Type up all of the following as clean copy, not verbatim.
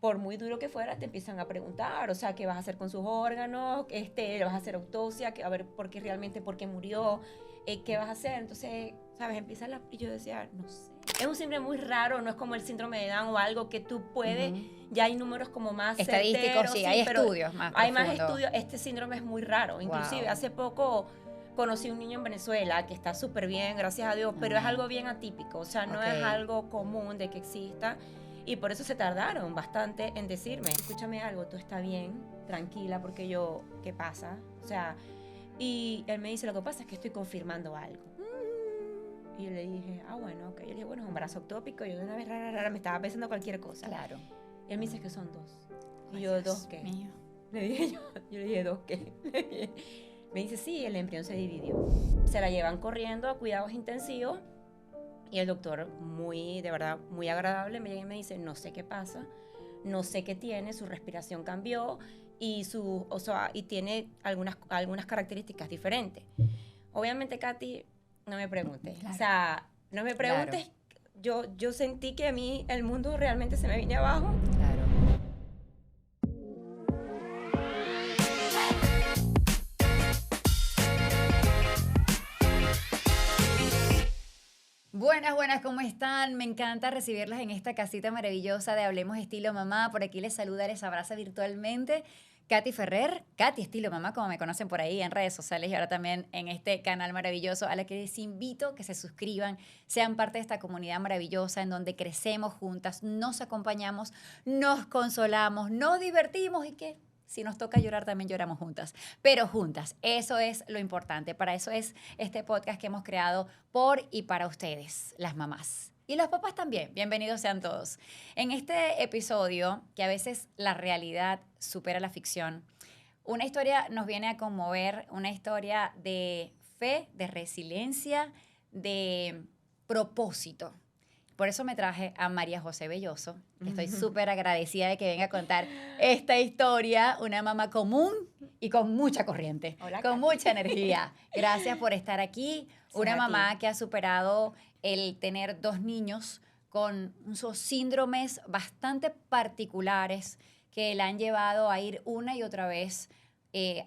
por muy duro que fuera, te empiezan a preguntar, o sea, ¿qué vas a hacer con sus órganos? ¿Le vas a hacer autopsia? A ver por qué murió, ¿qué vas a hacer? Entonces, ¿sabes? Y yo decía, no sé. Es un síndrome muy raro, no es como el síndrome de Down o algo que tú puedes, ya hay números como más estadísticos, certeros, sí, sí, hay pero estudios más hay más profundos. estudios. Este síndrome es muy raro, inclusive Wow. hace poco conocí un niño en Venezuela que está súper bien, gracias a Dios, pero es algo bien atípico, o sea, no es algo común de que exista. Y por eso se tardaron bastante en decirme, escúchame algo, tú estás bien, tranquila, porque yo, ¿qué pasa? O sea, y él me dice, lo que pasa es que estoy confirmando algo. Y yo le dije, bueno, ok. Yo le dije, bueno, es un embarazo ectópico. Yo de una vez, rara, me estaba pensando cualquier cosa. Claro. Y él me dice que son 2. Y Ay, yo, Dios 2 qué. Mío. Le dije yo le dije, 2 qué. Me dice, sí, el embrión se dividió. Se la llevan corriendo a cuidados intensivos. Y el doctor, de verdad, muy agradable, me llega y me dice, no sé qué pasa, no sé qué tiene, su respiración cambió y tiene algunas características diferentes. Obviamente, Katy, no me preguntes. Claro. O sea, no me preguntes. Claro. Yo sentí que a mí el mundo realmente se me vino abajo. Claro. Buenas, ¿cómo están? Me encanta recibirlas en esta casita maravillosa de Hablemos Estilo Mamá. Por aquí les saluda, les abraza virtualmente Katy Ferrer, Katy Estilo Mamá, como me conocen por ahí en redes sociales y ahora también en este canal maravilloso, a la que les invito que se suscriban, sean parte de esta comunidad maravillosa en donde crecemos juntas, nos acompañamos, nos consolamos, nos divertimos y que si nos toca llorar, también lloramos juntas, pero juntas. Eso es lo importante. Para eso es este podcast que hemos creado por y para ustedes, las mamás. Y los papás también. Bienvenidos sean todos. En este episodio, que a veces la realidad supera la ficción, una historia nos viene a conmover, una historia de fe, de resiliencia, de propósito. Por eso me traje a María José Belloso. Estoy súper agradecida de que venga a contar esta historia, una mamá común y con mucha corriente, Hola, con Katy. mucha energía. Gracias por estar aquí. Sí, Una mamá que ha superado el tener 2 niños con esos síndromes bastante particulares que la han llevado a ir una y otra vez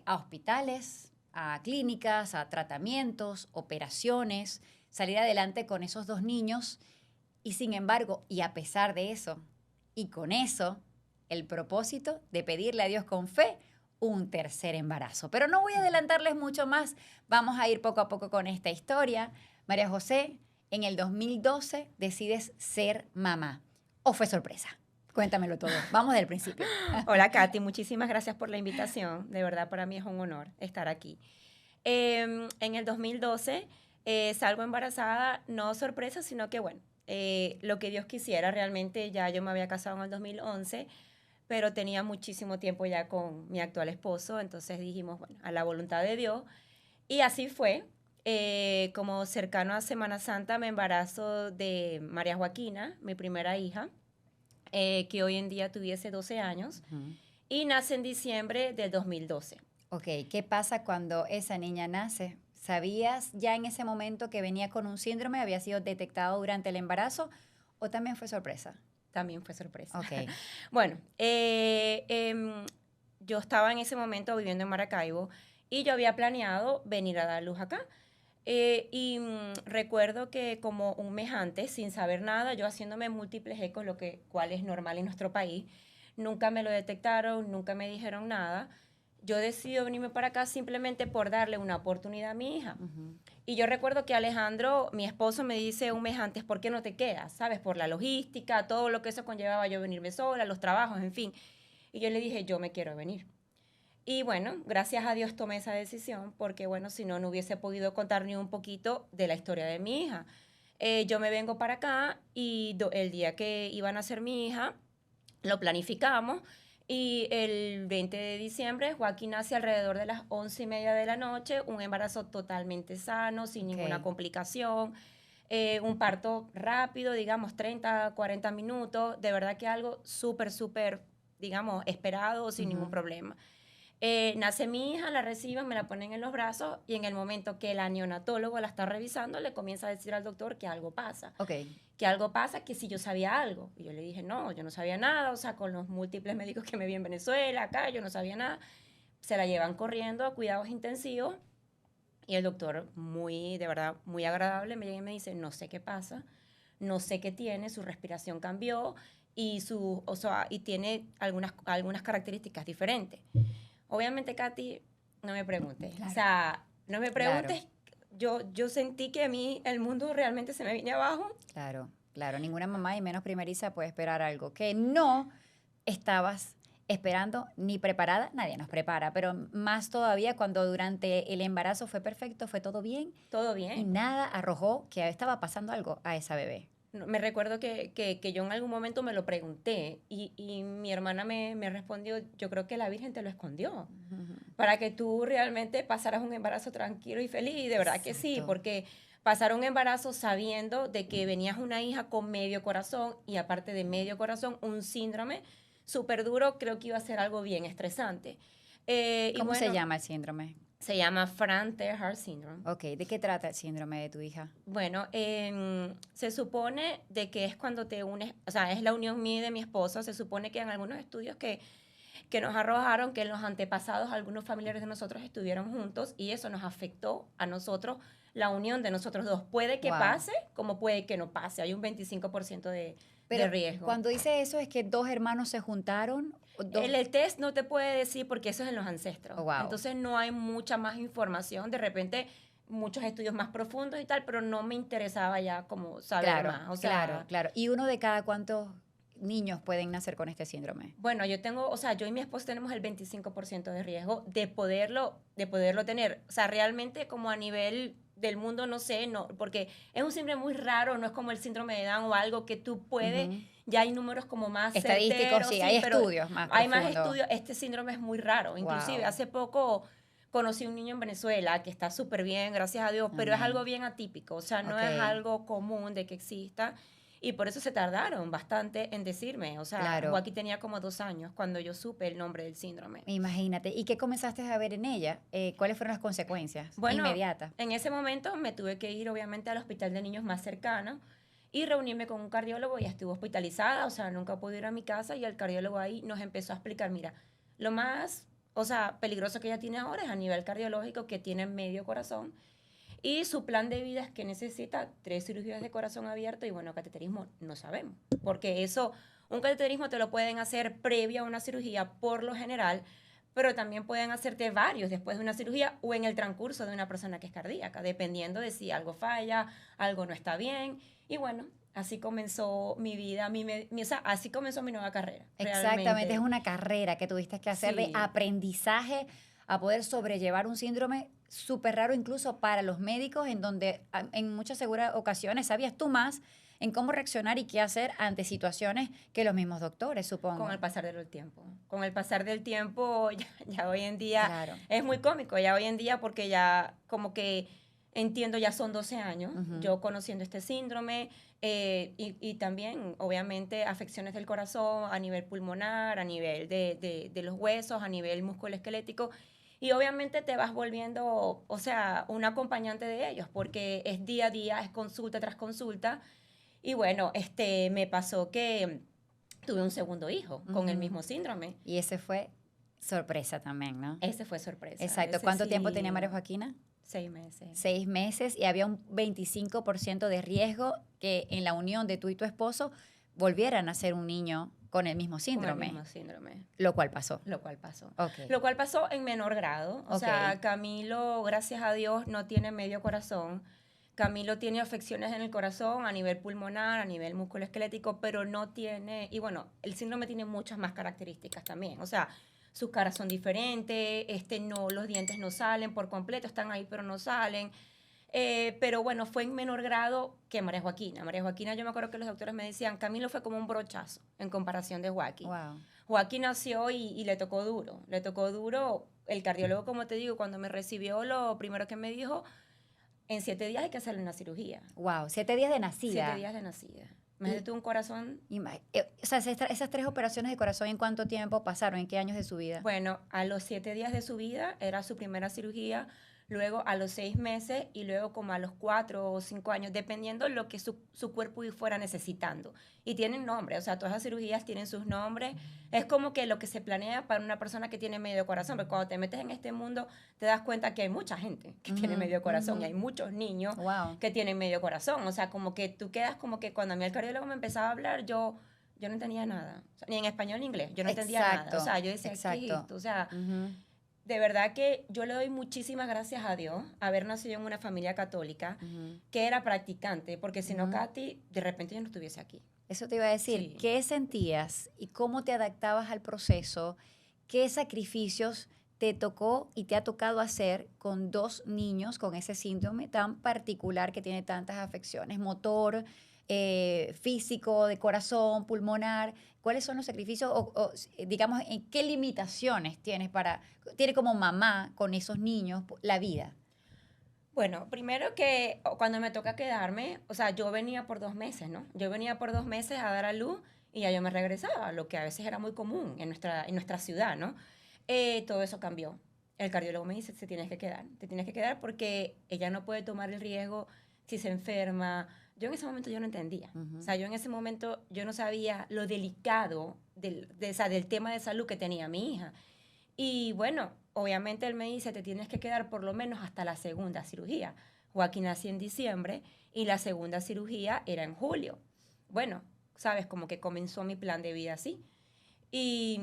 a hospitales, a clínicas, a tratamientos, operaciones, salir adelante con esos 2 niños. Y sin embargo, y a pesar de eso, y con eso, el propósito de pedirle a Dios con fe un tercer embarazo. Pero no voy a adelantarles mucho más, vamos a ir poco a poco con esta historia. María José, en el 2012 decides ser mamá. ¿O fue sorpresa? Cuéntamelo todo. Vamos del principio. Hola, Katy. Muchísimas gracias por la invitación. De verdad, para mí es un honor estar aquí. En el 2012 salgo embarazada, no sorpresa, sino que bueno, lo que Dios quisiera. Realmente ya yo me había casado en el 2011, pero tenía muchísimo tiempo ya con mi actual esposo, entonces dijimos, bueno, a la voluntad de Dios. Y así fue. Como cercano a Semana Santa me embarazo de María Joaquina, mi primera hija, que hoy en día tuviese 12 años, y nace en diciembre del 2012. Ok, ¿qué pasa cuando esa niña nace? ¿Sabías ya en ese momento que venía con un síndrome? ¿Había sido detectado durante el embarazo? ¿O también fue sorpresa? También fue sorpresa. Ok. Bueno, yo estaba en ese momento viviendo en Maracaibo y yo había planeado venir a dar luz acá. Recuerdo que como un mes antes, sin saber nada, yo haciéndome múltiples ecos, cual es normal en nuestro país, nunca me lo detectaron, nunca me dijeron nada. Yo decidí venirme para acá simplemente por darle una oportunidad a mi hija. Y yo recuerdo que Alejandro, mi esposo, me dice un mes antes, ¿por qué no te quedas? ¿Sabes? Por la logística, todo lo que eso conllevaba yo venirme sola, los trabajos, en fin. Y yo le dije, yo me quiero venir. Y bueno, gracias a Dios tomé esa decisión porque, bueno, si no, no hubiese podido contar ni un poquito de la historia de mi hija. Yo me vengo para acá y el día que iban a ser mi hija, lo planificamos y el 20 de diciembre Joaquín nace alrededor de las 11:30 de la noche, un embarazo totalmente sano, sin ninguna complicación, un parto rápido, digamos 30, 40 minutos, de verdad que algo súper, digamos, esperado, sin ningún problema. Nace mi hija, la reciben, me la ponen en los brazos y en el momento que la neonatólogo la está revisando, le comienza a decir al doctor que algo pasa. Ok. Que algo pasa, que si yo sabía algo. Y yo le dije, no, yo no sabía nada, o sea, con los múltiples médicos que me vi en Venezuela, acá, yo no sabía nada. Se la llevan corriendo a cuidados intensivos y el doctor, muy, de verdad, muy agradable, me llega y me dice, no sé qué pasa, no sé qué tiene, su respiración cambió y, o sea, y tiene algunas características diferentes. Obviamente, Katy, no me preguntes. Claro. O sea, no me preguntes. Claro. Yo sentí que a mí el mundo realmente se me vino abajo. Claro, claro. Ninguna mamá, y menos primeriza, puede esperar algo que no estabas esperando ni preparada. Nadie nos prepara, pero más todavía cuando durante el embarazo fue perfecto, fue todo bien Todo y bien. nada arrojó que estaba pasando algo a esa bebé. Me recuerdo que yo en algún momento me lo pregunté y mi hermana me respondió, yo creo que la Virgen te lo escondió para que tú realmente pasaras un embarazo tranquilo y feliz. Y de verdad que sí, Exacto. porque pasar un embarazo sabiendo de que venías una hija con medio corazón y aparte de medio corazón, un síndrome súper duro, creo que iba a ser algo bien estresante. Y ¿Cómo se bueno, llama el síndrome? se llama Fran-Ter-Heart Syndrome. Ok, ¿de qué trata el síndrome de tu hija? Bueno, se supone de que es cuando te unes, o sea, es la unión mía y de mi esposo. Se supone que en algunos estudios que nos arrojaron que en los antepasados algunos familiares de nosotros estuvieron juntos y eso nos afectó a nosotros, la unión de nosotros dos. Puede que Wow. pase, como puede que no pase. Hay un 25% de Pero riesgo. cuando dice eso, ¿es que dos hermanos se juntaron? El test no te puede decir porque eso es en los ancestros. Oh, wow. Entonces no hay mucha más información. De repente muchos estudios más profundos y tal, pero no me interesaba ya como saber Claro, más. O sea, claro, claro. ¿Y uno de cada cuántos niños pueden nacer con este síndrome? bueno, yo tengo, o sea, yo y mi esposo tenemos el 25% de riesgo de poderlo tener. O sea, realmente como a nivel del mundo, no sé, no, porque es un síndrome muy raro, no es como el síndrome de Down o algo que tú puedes, ya hay números como más Estadísticos, certeros, sí, hay pero estudios más hay más profundos. estudios. Este síndrome es muy raro. Inclusive Wow. hace poco conocí un niño en Venezuela que está súper bien, gracias a Dios, pero es Amén. algo bien atípico, o sea, no Ok. es algo común de que exista. Y por eso se tardaron bastante en decirme. O sea, Claro. Joaquín tenía como 2 años cuando yo supe el nombre del síndrome. Imagínate. ¿Y qué comenzaste a ver en ella? ¿Cuáles fueron las consecuencias Bueno, inmediatas? en ese momento me tuve que ir obviamente al hospital de niños más cercano y reunirme con un cardiólogo y estuve hospitalizada, o sea, nunca pude ir a mi casa y el cardiólogo ahí nos empezó a explicar, mira, lo más, o sea, peligroso que ella tiene ahora es a nivel cardiológico, que tiene medio corazón. Y su plan de vida es que necesita 3 cirugías de corazón abierto y bueno, cateterismo no sabemos, porque eso, un cateterismo te lo pueden hacer previo a una cirugía por lo general, pero también pueden hacerte varios después de una cirugía o en el transcurso de una persona que es cardíaca, dependiendo de si algo falla, algo no está bien. Y bueno, así comenzó mi vida, o sea, así comenzó mi nueva carrera. Exactamente, realmente. es una carrera que tuviste que hacer de Sí. aprendizaje a poder sobrellevar un síndrome súper raro incluso para los médicos, en donde en muchas seguras ocasiones sabías tú más en cómo reaccionar y qué hacer ante situaciones que los mismos doctores, supongo. Con el pasar del tiempo. Con el pasar del tiempo, ya hoy en día Claro. es muy cómico, ya hoy en día porque ya como que entiendo, ya son 12 años yo conociendo este síndrome y también obviamente afecciones del corazón a nivel pulmonar, a nivel de los huesos, a nivel musculoesquelético. Y obviamente te vas volviendo, o sea, un acompañante de ellos, porque es día a día, es consulta tras consulta. Y bueno, me pasó que tuve un segundo hijo con el mismo síndrome. Y ese fue sorpresa también, ¿no? Ese fue sorpresa. Exacto. Ese ¿Cuánto sí, tiempo tenía María Joaquina? 6 meses. 6 meses y había un 25% de riesgo que en la unión de tú y tu esposo volvieran a ser un niño con el mismo síndrome. Con el mismo síndrome. Lo cual pasó. Lo cual pasó. Okay. Lo cual pasó en menor grado. O sea, Camilo, gracias a Dios, no tiene medio corazón. Camilo tiene afecciones en el corazón a nivel pulmonar, a nivel musculoesquelético, pero no tiene, y bueno, el síndrome tiene muchas más características también. O sea, sus caras son diferentes, no, los dientes no salen por completo, están ahí pero no salen. Pero bueno, fue en menor grado que María Joaquina. María Joaquina, yo me acuerdo que los doctores me decían, Camilo fue como un brochazo en comparación de Joaquín. Wow. Joaquín nació y le tocó duro. Le tocó duro. El cardiólogo, como te digo, cuando me recibió, lo primero que me dijo, en 7 días hay que hacerle una cirugía. Wow, 7 días de nacida. 7 días de nacida. Imagínate tú un corazón. O sea, esas 3 operaciones de corazón, ¿en cuánto tiempo pasaron? ¿En qué años de su vida? Bueno, a los 7 días de su vida era su primera cirugía, luego a los 6 meses y luego como a los 4 o 5 años, dependiendo lo que su cuerpo fuera necesitando. Y tienen nombre, o sea, todas las cirugías tienen sus nombres. Es como que lo que se planea para una persona que tiene medio corazón, porque cuando te metes en este mundo te das cuenta que hay mucha gente que tiene medio corazón y hay muchos niños que tienen medio corazón. O sea, como que tú quedas como que cuando a mí el cardiólogo me empezaba a hablar, yo no entendía nada, o sea, ni en español ni inglés, yo no entendía nada, o sea, yo decía, ¿qué es esto? O sea, de verdad que yo le doy muchísimas gracias a Dios haber nacido en una familia católica que era practicante, porque si no, Katy, de repente yo no estuviese aquí. Eso te iba a decir, Sí. ¿qué sentías y cómo te adaptabas al proceso? ¿Qué sacrificios te tocó y te ha tocado hacer con 2 niños con ese síndrome tan particular que tiene tantas afecciones, motor, físico, de corazón, pulmonar? ¿Cuáles son los sacrificios digamos, en qué limitaciones tiene como mamá con esos niños la vida? Bueno, primero que cuando me toca quedarme, o sea, yo venía por 2 meses, ¿no? Yo venía por 2 meses a dar a luz y ya yo me regresaba, lo que a veces era muy común en nuestra ciudad, ¿no? Todo eso cambió. El cardiólogo me dice, te tienes que quedar porque ella no puede tomar el riesgo si se enferma. Yo en ese momento yo no entendía. O sea, yo en ese momento yo no sabía lo delicado del tema de salud que tenía mi hija. Y bueno, obviamente él me dice, te tienes que quedar por lo menos hasta la segunda cirugía. Joaquín nació en diciembre y la segunda cirugía era en julio. Bueno, sabes, como que comenzó mi plan de vida así. Y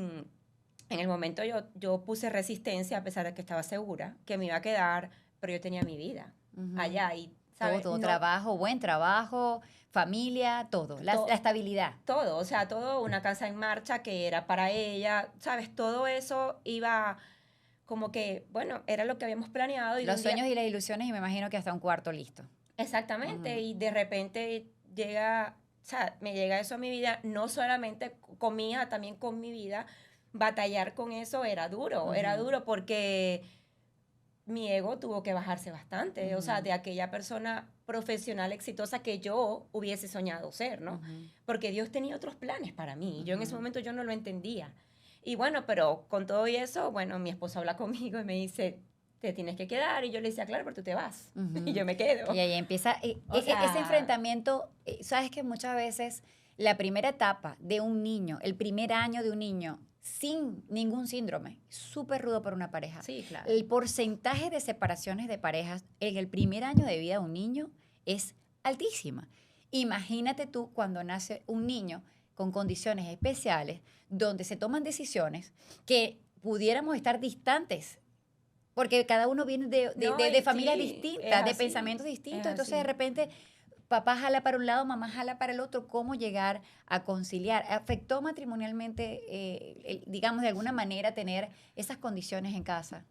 en el momento yo puse resistencia a pesar de que estaba segura que me iba a quedar, pero yo tenía mi vida allá y, ¿sabes? Todo, trabajo, buen trabajo, familia, todo, la estabilidad. Todo, o sea, todo, una casa en marcha que era para ella, ¿sabes? Todo eso iba como que, bueno, era lo que habíamos planeado. Y los sueños y las ilusiones y me imagino que hasta un cuarto listo. Exactamente, y de repente me llega eso a mi vida, no solamente con mi hija, también con mi vida. Batallar con eso era duro porque mi ego tuvo que bajarse bastante, o sea, de aquella persona profesional exitosa que yo hubiese soñado ser, ¿no? Porque Dios tenía otros planes para mí, yo en ese momento yo no lo entendía. Y bueno, pero con todo eso, bueno, mi esposo habla conmigo y me dice, te tienes que quedar, y yo le decía, claro, pero tú te vas, y yo me quedo. Y ahí empieza ese enfrentamiento, sabes que muchas veces la primera etapa de un niño, el primer año de un niño, sin ningún síndrome, súper rudo para una pareja. Sí, claro. El porcentaje de separaciones de parejas en el primer año de vida de un niño es altísima. Imagínate tú cuando nace un niño con condiciones especiales, donde se toman decisiones que pudiéramos estar distantes, porque cada uno viene de familias distintas, de pensamientos distintos. Entonces, de repente, papá jala para un lado, mamá jala para el otro. ¿Cómo llegar a conciliar? ¿Afectó matrimonialmente, digamos, de alguna manera tener esas condiciones en casa?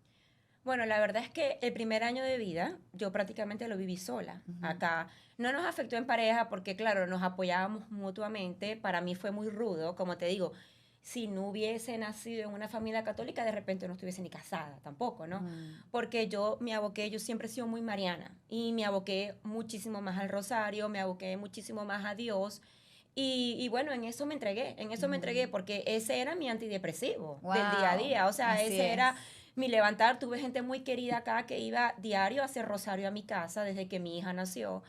Bueno, la verdad es que el primer año de vida yo prácticamente lo viví sola. Acá no nos afectó en pareja porque, claro, nos apoyábamos mutuamente. Para mí fue muy rudo, como te digo. Si no hubiese nacido en una familia católica, de repente no estuviese ni casada tampoco, ¿no? Porque yo siempre he sido muy mariana y me aboqué muchísimo más al rosario, me aboqué muchísimo más a Dios. Y bueno, en eso me entregué porque ese era mi antidepresivo del día a día. O sea, era mi levantar. Tuve gente muy querida acá que iba diario a hacer rosario a mi casa desde que mi hija nació.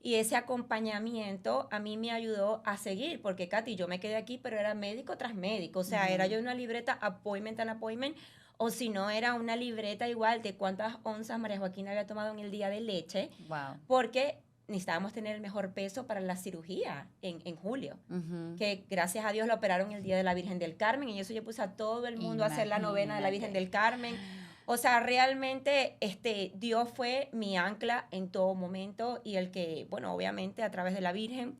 Y ese acompañamiento a mí me ayudó a seguir, porque Katy, yo me quedé aquí, pero era médico tras médico. O sea, era yo una libreta appointment and appointment, o si no, era una libreta igual de cuántas onzas María Joaquina había tomado en el día de leche. Wow. Porque necesitábamos tener el mejor peso para la cirugía en julio, que gracias a Dios la operaron el día de la Virgen del Carmen, y eso yo puse a todo el mundo a hacer la novena de la Virgen del Carmen. O sea, realmente Dios fue mi ancla en todo momento, y el que, bueno, obviamente a través de la Virgen.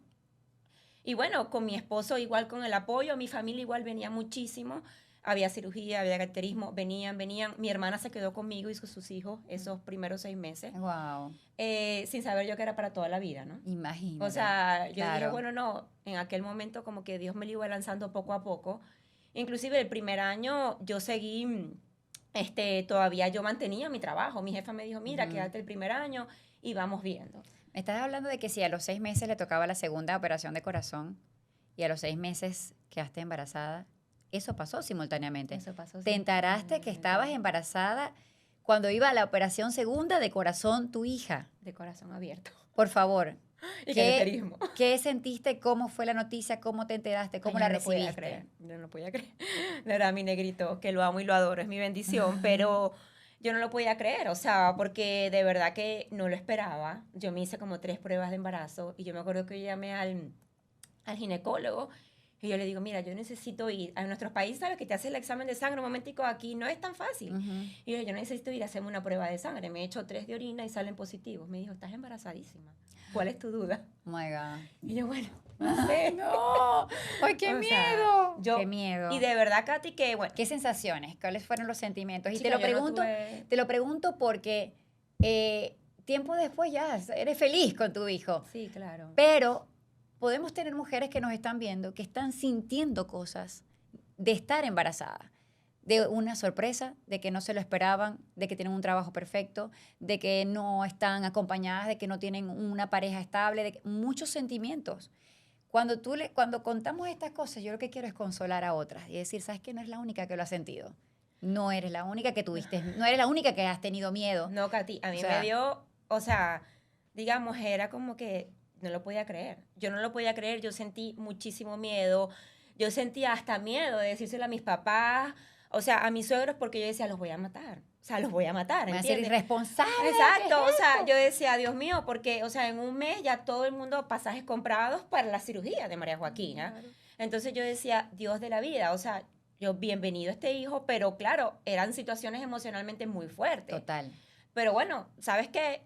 Y bueno, con mi esposo igual, con el apoyo, mi familia igual venía muchísimo. Había cirugía, había cateterismo, venían. Mi hermana se quedó conmigo y con sus hijos esos primeros 6 meses. Wow. Sin saber yo que era para toda la vida, ¿no? Imagínate. O sea, yo dije, bueno, no, en aquel momento como que Dios me lo iba lanzando poco a poco. Inclusive el primer año yo seguí, todavía yo mantenía mi trabajo. Mi jefa me dijo, mira, quédate el primer año y vamos viendo. Me estás hablando de que si a los 6 meses le tocaba la segunda operación de corazón y a los 6 meses quedaste embarazada, eso pasó simultáneamente. Eso pasó. Te enteraste que estabas embarazada cuando iba a la operación segunda de corazón tu hija. De corazón abierto. Por favor, Y ¿qué, cateterismo. ¿qué sentiste? ¿Cómo fue la noticia? ¿Cómo te enteraste? ¿Cómo la Yo no lo podía recibiste? creer, yo no lo podía creer. De verdad, mi negrito, que lo amo y lo adoro, es mi bendición, pero yo no lo podía creer, o sea, porque de verdad que no lo esperaba. Yo me hice como 3 pruebas de embarazo y yo me acuerdo que yo llamé al ginecólogo y yo le digo, mira, yo necesito ir a nuestros países, ¿sabes? Que te hace el examen de sangre, un momentico, aquí no es tan fácil. Y yo necesito ir a hacerme una prueba de sangre. Me he hecho 3 de orina y salen positivos. Me dijo, estás embarazadísima. ¿Cuál es tu duda? Oh my God. Y yo, bueno, no sé. No. ¡Ay, qué O sea, miedo! ¡Qué miedo! Y de verdad, Katy, que bueno. ¿Qué sensaciones? ¿Cuáles fueron los sentimientos? Y chica, te lo yo no pregunto, tuve- te lo pregunto porque tiempo después ya eres feliz con tu hijo. Sí, claro. Pero podemos tener mujeres que nos están viendo, que están sintiendo cosas de estar embarazada, de una sorpresa, de que no se lo esperaban, de que tienen un trabajo perfecto, de que no están acompañadas, de que no tienen una pareja estable, de muchos sentimientos. Cuando contamos estas cosas, yo lo que quiero es consolar a otras y decir, ¿sabes qué? No eres la única que lo ha sentido. No eres la única que tuviste, no eres la única que has tenido miedo. No, Katy, a mí O sea, me dio, o sea, digamos, era como que no lo podía creer. Yo no lo podía creer, yo sentí muchísimo miedo. Yo sentía hasta miedo de decírselo a mis papás, o sea, a mis suegros, porque yo decía, los voy a matar. O sea, los voy a matar, voy a ser ¿entiendes? irresponsable. Exacto, ¿qué o es sea, esto? yo decía, Dios mío, porque, o sea, en un mes ya todo el mundo pasajes comprados para la cirugía de María Joaquina. Claro. Entonces yo decía, Dios de la vida, o sea, yo bienvenido a este hijo, pero claro, eran situaciones emocionalmente muy fuertes. Total. Pero bueno, ¿sabes qué?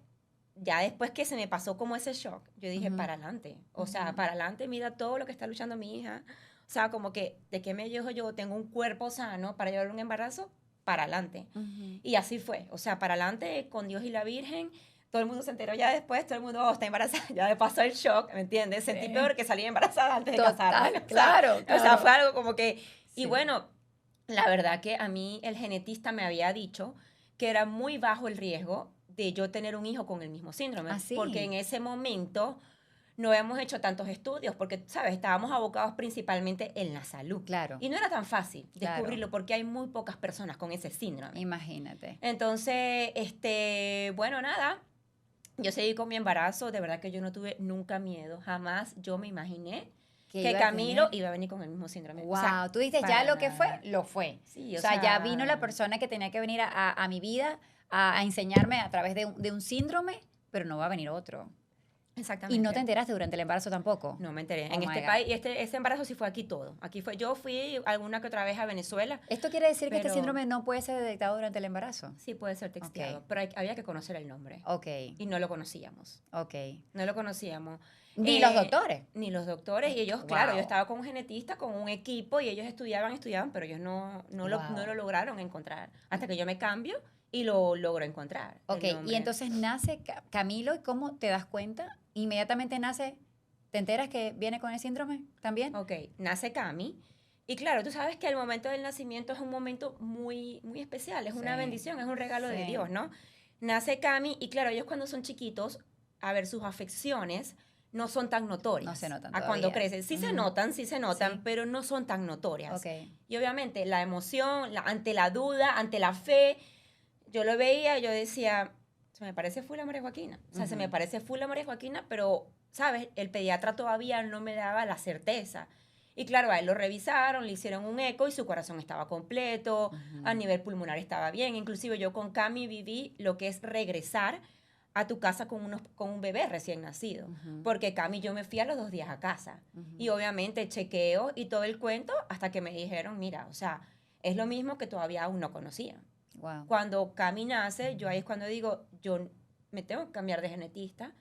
Ya después que se me pasó como ese shock, yo dije, Ujú. para adelante. O sea, Ujú. para adelante, mira todo lo que está luchando mi hija. O sea, como que, ¿de qué me dijo yo? Tengo un cuerpo sano para llevar un embarazo, para adelante. Ujú. Y así fue. O sea, para adelante, con Dios y la Virgen. Todo el mundo se enteró ya después, todo el mundo está embarazada. Ya me pasó el shock, ¿me entiendes? Sentí Sí. peor que salir embarazada antes de Total, casarme. claro, O sea, claro. fue algo como que... Y Sí. bueno, la verdad que a mí el genetista me había dicho que era muy bajo el riesgo de yo tener un hijo con el mismo síndrome. ¿Ah, sí? Porque en ese momento no habíamos hecho tantos estudios, porque, ¿sabes? Estábamos abocados principalmente en la salud. Claro. Y no era tan fácil Claro. descubrirlo porque hay muy pocas personas con ese síndrome. Imagínate. Entonces, bueno, nada, yo seguí con mi embarazo, de verdad que yo no tuve nunca miedo, jamás yo me imaginé que iba a Camilo tener? iba a venir con el mismo síndrome. Wow, O sea, tú dices, ya para lo que fue, nada. lo fue. Sí, O sea, ya vino la persona que tenía que venir a mi vida a enseñarme a través de un síndrome, pero no va a venir otro. Exactamente. Y no te enteraste durante el embarazo tampoco. No me enteré. Oh En my este God. país, y este embarazo sí fue aquí todo. Aquí fue, yo fui alguna que otra vez a Venezuela. Esto quiere decir que este Pero- síndrome no puede ser detectado durante el embarazo. Sí puede ser texteado, Ok. pero había que conocer el nombre. Ok, Y no lo conocíamos. ok. No lo conocíamos. Ni los Eh, doctores. Ni los doctores. Y ellos, claro, Wow. yo estaba con un genetista, con un equipo, y ellos estudiaban, pero ellos no Wow. lo lograron encontrar. Hasta que yo me cambio y lo logro encontrar. el Ok, y nombre. entonces nace Camilo, ¿y cómo te das cuenta? Inmediatamente nace, ¿te enteras que viene con el síndrome también? Ok, nace Cami. Y claro, tú sabes que el momento del nacimiento es un momento muy, muy especial, es una Sí, bendición, es un regalo de sí. Dios, ¿no? Nace Cami y claro, ellos cuando son chiquitos, a ver, sus afecciones no son tan notorias. No se notan a cuando todavía. crecen. Sí se Ujú. notan, Sí. pero no son tan notorias. Ok. Y obviamente la emoción, ante la duda, ante la fe, yo lo veía, yo decía, se me parece full a María Joaquina. O sea, se me Ujú. parece full a María Joaquina, pero, ¿sabes? El pediatra todavía no me daba la certeza. Y claro, a él lo revisaron, le hicieron un eco y su corazón estaba completo, Ujú. a nivel pulmonar estaba bien. Inclusive yo con Cami viví lo que es regresar a tu casa con un bebé recién nacido. Ujú. Porque Cami yo me fui a los 2 días a casa. Ujú. Y obviamente chequeo y todo el cuento hasta que me dijeron, mira, o sea, es lo mismo que todavía aún no conocía. Wow. Cuando Cami nace, yo ahí es cuando digo, yo me tengo que cambiar de genetista.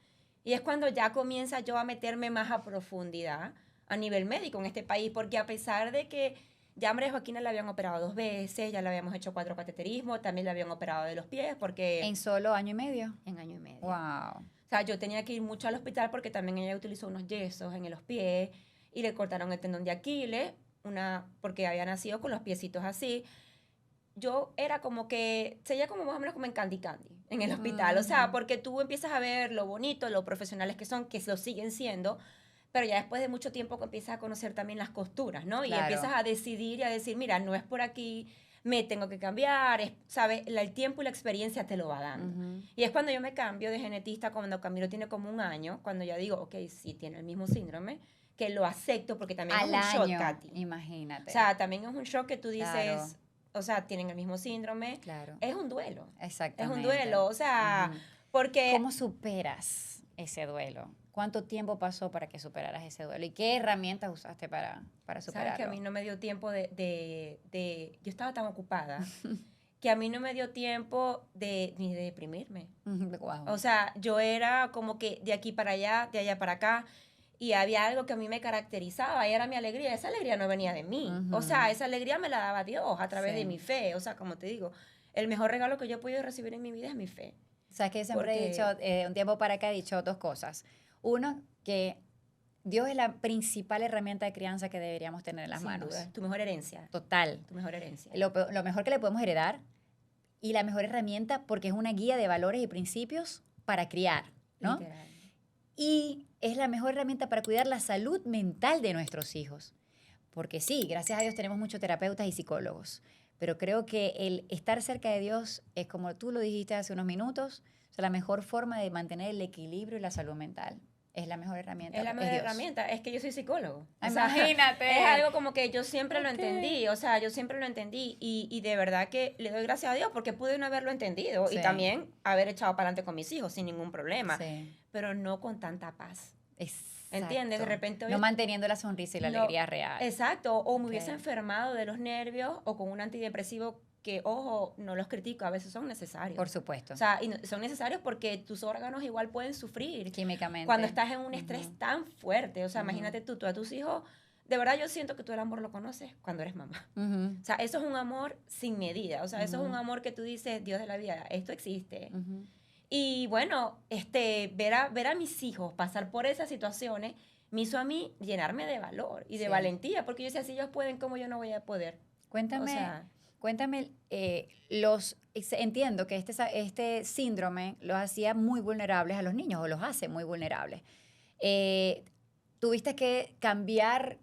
Y es cuando ya comienza yo a meterme más a profundidad a nivel médico en este país, porque a pesar de que ya a María Joaquina la habían operado 2 veces, ya le habíamos hecho 4 cateterismos, también la habían operado de los pies, porque ¿En solo año y medio? en año y medio. Wow. O sea, yo tenía que ir mucho al hospital porque también ella utilizó unos yesos en los pies y le cortaron el tendón de Aquiles, porque había nacido con los piecitos así. yo era como que, seguía como más o menos como en Candy Candy, en el hospital. O sea, porque tú empiezas a ver lo bonito, lo profesionales que son, que lo siguen siendo, pero ya después de mucho tiempo que empiezas a conocer también las costuras, ¿no? Y Claro. empiezas a decidir y a decir, mira, no es por aquí, me tengo que cambiar, ¿sabes? El tiempo y la experiencia te lo va dando. Y es cuando yo me cambio de genetista, cuando Camilo tiene como 1 año, cuando ya digo, ok, sí, tiene el mismo síndrome, que lo acepto porque también Al es un shock, año, Katy. imagínate. O sea, también es un shock que tú dices, Claro. o sea, tienen el mismo síndrome. Claro. Es un duelo. Exactamente. Es un duelo, o sea, porque... ¿Cómo superas ese duelo? ¿Cuánto tiempo pasó para que superaras ese duelo? ¿Y qué herramientas usaste para superarlo? Sabes que a mí no me dio tiempo yo estaba tan ocupada que a mí no me dio tiempo ni de deprimirme. Wow. O sea, yo era como que de aquí para allá, de allá para acá, y había algo que a mí me caracterizaba y era mi alegría. Esa alegría no venía de mí. O sea, esa alegría me la daba Dios a través de mi fe. O sea, como te digo, el mejor regalo que yo he podido recibir en mi vida es mi fe. O sea, que siempre he dicho, un tiempo para acá he dicho 2 cosas. Uno, que Dios es la principal herramienta de crianza que deberíamos tener en las manos. Sin duda, tu mejor herencia. Total. Tu mejor herencia. Lo mejor que le podemos heredar y la mejor herramienta porque es una guía de valores y principios para criar, ¿no? Literal. Y es la mejor herramienta para cuidar la salud mental de nuestros hijos. Porque sí, gracias a Dios tenemos muchos terapeutas y psicólogos, pero creo que el estar cerca de Dios es, como tú lo dijiste hace unos minutos, o sea, la mejor forma de mantener el equilibrio y la salud mental. Es la mejor herramienta. Es la mejor herramienta. Es que yo soy psicólogo. Imagínate. Es algo como que yo siempre lo entendí. O sea, yo siempre lo entendí. Y de verdad que le doy gracias a Dios porque pude no haberlo entendido. Sí. Y también haber echado para adelante con mis hijos sin ningún problema. Sí. Pero no con tanta paz. Exacto. ¿Entiendes? De repente... No manteniendo la sonrisa y la alegría real. Exacto. O me hubiese enfermado de los nervios o con un antidepresivo que, ojo, no los critico, a veces son necesarios. Por supuesto. O sea, son necesarios porque tus órganos igual pueden sufrir. Químicamente. Cuando estás en un estrés tan fuerte. O sea, imagínate tú a tus hijos, de verdad yo siento que tú el amor lo conoces cuando eres mamá. O sea, eso es un amor sin medida. O sea, eso es un amor que tú dices, Dios de la vida, esto existe. Y bueno, ver a mis hijos pasar por esas situaciones me hizo a mí llenarme de valor y de valentía, porque yo decía, si ellos pueden, ¿cómo yo no voy a poder? Cuéntame... O sea, Cuéntame, entiendo que este síndrome los hacía muy vulnerables a los niños o los hace muy vulnerables. ¿Tuviste que cambiar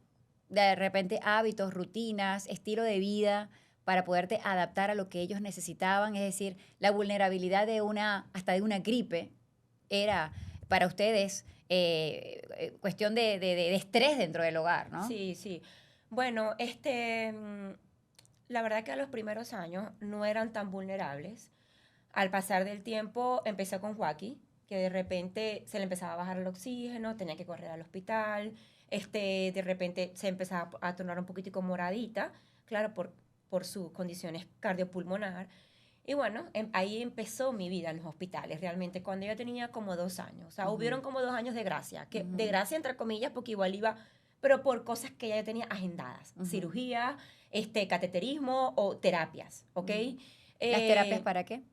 de repente hábitos, rutinas, estilo de vida para poderte adaptar a lo que ellos necesitaban? Es decir, la vulnerabilidad hasta de una gripe era para ustedes cuestión de estrés dentro del hogar, ¿no? Sí, sí. Bueno, la verdad que a los primeros años no eran tan vulnerables. Al pasar del tiempo empecé con Joaquín, que de repente se le empezaba a bajar el oxígeno, tenía que correr al hospital, de repente se empezaba a tornar un poquitico moradita, claro, por sus condiciones cardiopulmonar. Y bueno, ahí empezó mi vida en los hospitales, realmente, cuando yo tenía como 2 años. O sea, hubieron como 2 años de gracia, de gracia entre comillas, porque igual iba, pero por cosas que ya tenía agendadas, cirugía, cateterismo o terapias, ¿ok? ¿Las terapias para qué?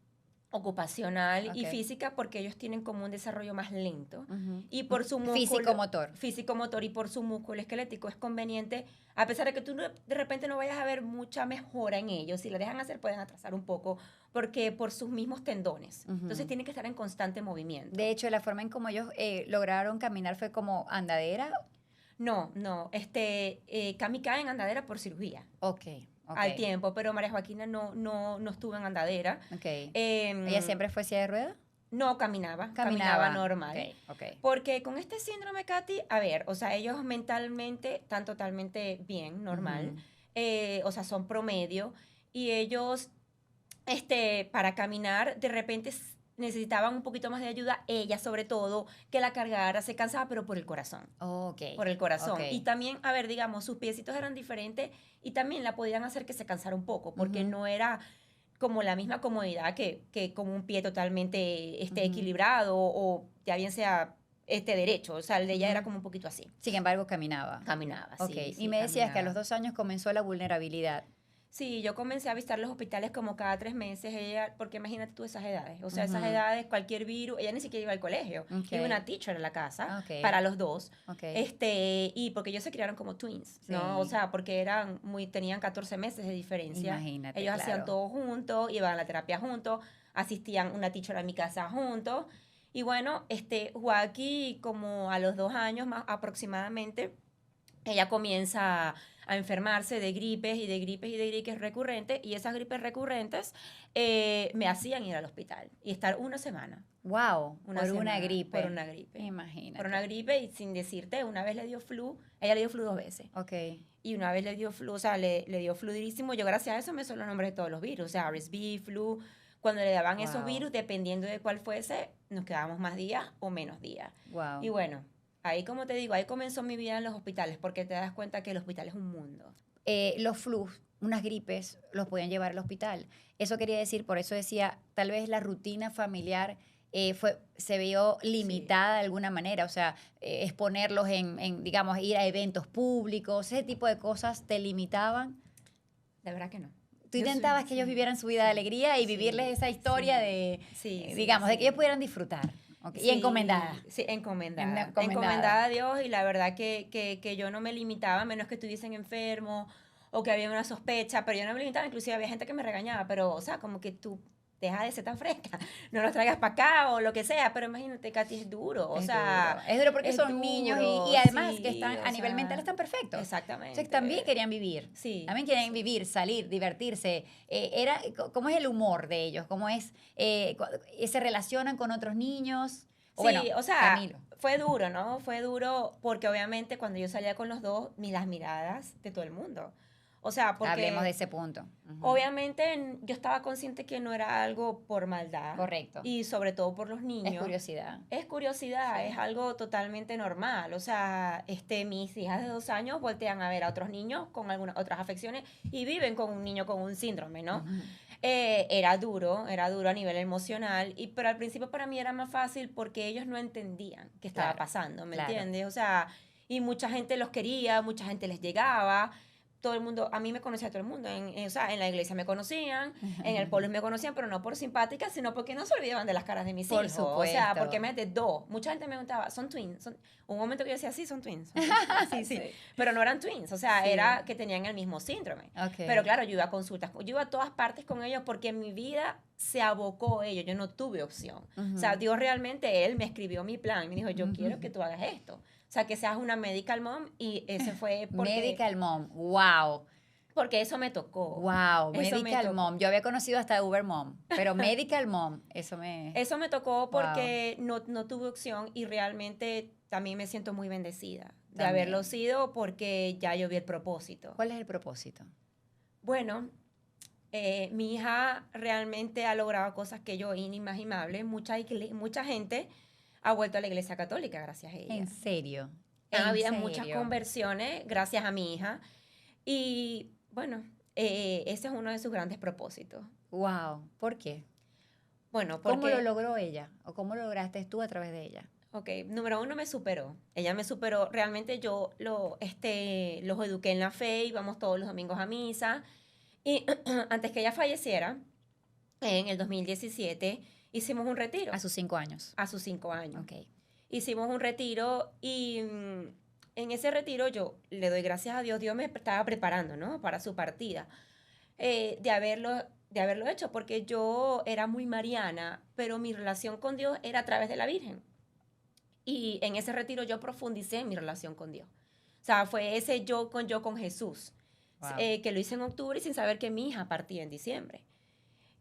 Ocupacional y física, porque ellos tienen como un desarrollo más lento. Y por su músculo... Físico-motor. Físico-motor y por su músculo esquelético es conveniente, a pesar de que tú de repente no vayas a ver mucha mejora en ellos, si la dejan hacer pueden atrasar un poco, porque por sus mismos tendones. Entonces tienen que estar en constante movimiento. De hecho, la forma en como ellos lograron caminar fue como andadera. No, Cami cae en andadera por cirugía. Okay. Al tiempo, pero María Joaquina no estuvo en andadera. ¿Ella siempre fue silla de ruedas? No, caminaba normal. Porque con este síndrome, Katy, a ver, o sea, ellos mentalmente están totalmente bien, normal. O sea, son promedio. Y ellos, para caminar, de repente necesitaban un poquito más de ayuda, ella sobre todo, que la cargara, se cansaba, pero por el corazón. Por el corazón. Y también, a ver, digamos, sus piecitos eran diferentes y también la podían hacer que se cansara un poco, porque no era como la misma comodidad que como un pie totalmente equilibrado o ya bien sea derecho. O sea, el de ella era como un poquito así. Sin embargo, caminaba. Caminaba, sí. Y me decías que a los 2 años comenzó la vulnerabilidad. Sí, yo comencé a visitar los hospitales como cada 3 meses, ella, porque imagínate tú esas edades, o sea, esas Ujú. edades, cualquier virus, ella ni siquiera iba al colegio, Ok. iba una teacher a la casa Ok. para los dos, Ok. y porque ellos se criaron como twins, ¿no? O Sí. sea, porque tenían 14 meses de diferencia, Imagínate, ellos hacían claro. todo juntos, iban a la terapia juntos, asistían una teacher a mi casa juntos, y bueno, Joaquín como a los 2 años más aproximadamente, ella comienza a enfermarse de gripes y de gripes y de gripes recurrentes, y esas gripes recurrentes me hacían ir al hospital y estar una semana, Wow, una por una semana, gripe. por una gripe. Imagínate. Por una gripe, y sin decirte, una vez le dio flu, ella le dio flu 2 veces. Ok. Y una vez le dio flu, o sea, le dio flu durísimo. Yo gracias a eso me sé los nombres de todos los virus, o sea, RSV, flu. Cuando le daban esos Wow. virus, dependiendo de cuál fuese, nos quedábamos más días o menos días. Wow. Y bueno, ahí como te digo, ahí comenzó mi vida en los hospitales, porque te das cuenta que el hospital es un mundo. Los flus, unas gripes, los podían llevar al hospital. Eso quería decir, por eso decía, tal vez la rutina familiar se vio limitada de alguna manera, o sea, exponerlos digamos, ir a eventos públicos, ese tipo de cosas te limitaban. De verdad que no. Tú Yo soy- intentabas que ellos sí, vivieran su vida de sí, alegría y sí, vivirles esa historia sí, de, sí, digamos, de que sí. ellos pudieran disfrutar. Ok. Y Sí, encomendada. sí, encomendada. Encomendada. Encomendada a Dios, y la verdad que yo no me limitaba, a menos que estuviesen enfermos o que había una sospecha, pero yo no me limitaba, inclusive había gente que me regañaba, pero, o sea, como que tú deja de ser tan fresca, no los traigas para acá o lo que sea, pero imagínate, Katy, es duro, o sea, Es duro porque es son niños duro, y además que sí, están a o nivel mental sea, están perfectos. exactamente. Entonces también querían vivir. Sí, También querían sí. vivir, salir, divertirse. ¿Cómo es el humor de ellos? ¿Cómo es? ¿Se relacionan con otros niños? O bueno, Sí, o sea, Camilo. fue duro, ¿no? Fue duro porque obviamente cuando yo salía con los dos, las miradas de todo el mundo. O sea, Hablemos de porque ese punto. Ujú. obviamente yo estaba consciente que no era algo por maldad. Correcto. Y sobre todo por los niños. Es curiosidad. Es curiosidad, Sí. es algo totalmente normal. O sea, mis hijas de 2 años voltean a ver a otros niños con algunas otras afecciones y viven con un niño con un síndrome, ¿no? Ujú. Era duro a nivel emocional, pero al principio para mí era más fácil porque ellos no entendían qué estaba Claro, pasando, ¿me claro. entiendes? O sea, y mucha gente los quería, mucha gente les llegaba, todo el mundo, a mí me conocía todo el mundo, o sea, en la iglesia me conocían, en el pueblo me conocían, pero no por simpática, sino porque no se olvidaban de las caras de mis Por hijos. O sea, supuesto. porque me de dos. Mucha gente me preguntaba, ¿son twins? Un momento que yo decía, sí, son twins. Sí, sí. Sí. Pero no eran twins, o sea, Sí. era que tenían el mismo síndrome. Ok. Pero claro, yo iba a consultas, yo iba a todas partes con ellos porque mi vida se abocó a ellos, yo no tuve opción. O sea, Ujú. Dios realmente, Él me escribió mi plan, me dijo, yo quiero que tú hagas esto. O sea, que seas una medical mom, y ese fue Medical mom. Wow. porque eso me tocó. Wow, Eso me medical tocó. mom. Yo había conocido hasta Uber mom, pero medical mom, eso me... Eso me tocó porque no tuve opción, y realmente también me siento muy bendecida de También. haberlo sido, porque ya yo vi el propósito. ¿Cuál es el propósito? Bueno, mi hija realmente ha logrado cosas que yo inimaginables. Mucha gente ha vuelto a la iglesia católica gracias a ella. ¿En serio? Ha ¿En habido muchas serio? conversiones gracias a mi hija. Y bueno, ese es uno de sus grandes propósitos. Wow, ¿por qué? Bueno, ¿Cómo porque, lo logró ella? ¿O cómo lo lograste tú a través de ella? ok, número uno, me superó. Ella me superó. Realmente yo los eduqué en la fe, íbamos todos los domingos a misa. Y antes que ella falleciera, en el 2017, hicimos un retiro. A sus 5 años. A sus 5 años. Ok. Hicimos un retiro, y en ese retiro yo le doy gracias a Dios. Dios me estaba preparando, ¿no?, para su partida, de haberlo hecho, porque yo era muy mariana, pero mi relación con Dios era a través de la Virgen. Y en ese retiro yo profundicé en mi relación con Dios. O sea, fue ese yo con Jesús, Wow. que lo hice en octubre, sin saber que mi hija partía en diciembre.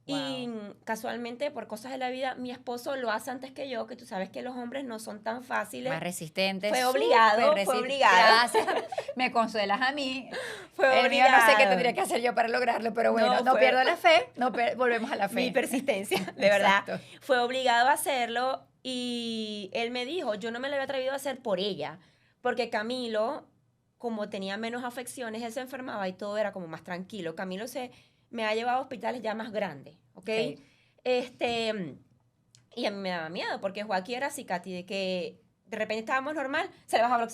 Y casualmente, por cosas de la vida, mi esposo lo hace antes que yo, que tú sabes que los hombres no son tan fáciles. Más resistentes. Fue obligado, fue obligado. Gracias. Me consuelas a mí. Fue El mío no sé qué obligado. tendría que hacer yo para lograrlo, pero bueno, no fue- pierdo la fe, volvemos a la fe. Mi persistencia, de verdad. Exacto. Fue obligado a hacerlo, y él me dijo, yo no me lo había atrevido a hacer por ella, porque Camilo, como tenía menos afecciones, él se enfermaba y todo era como más tranquilo. Camilo me ha llevado a hospitales ya más grandes, ¿ok? Ok. Y a mí me daba miedo, porque Joaquín era así, Katy, de que de repente estábamos normal, se le bajaba el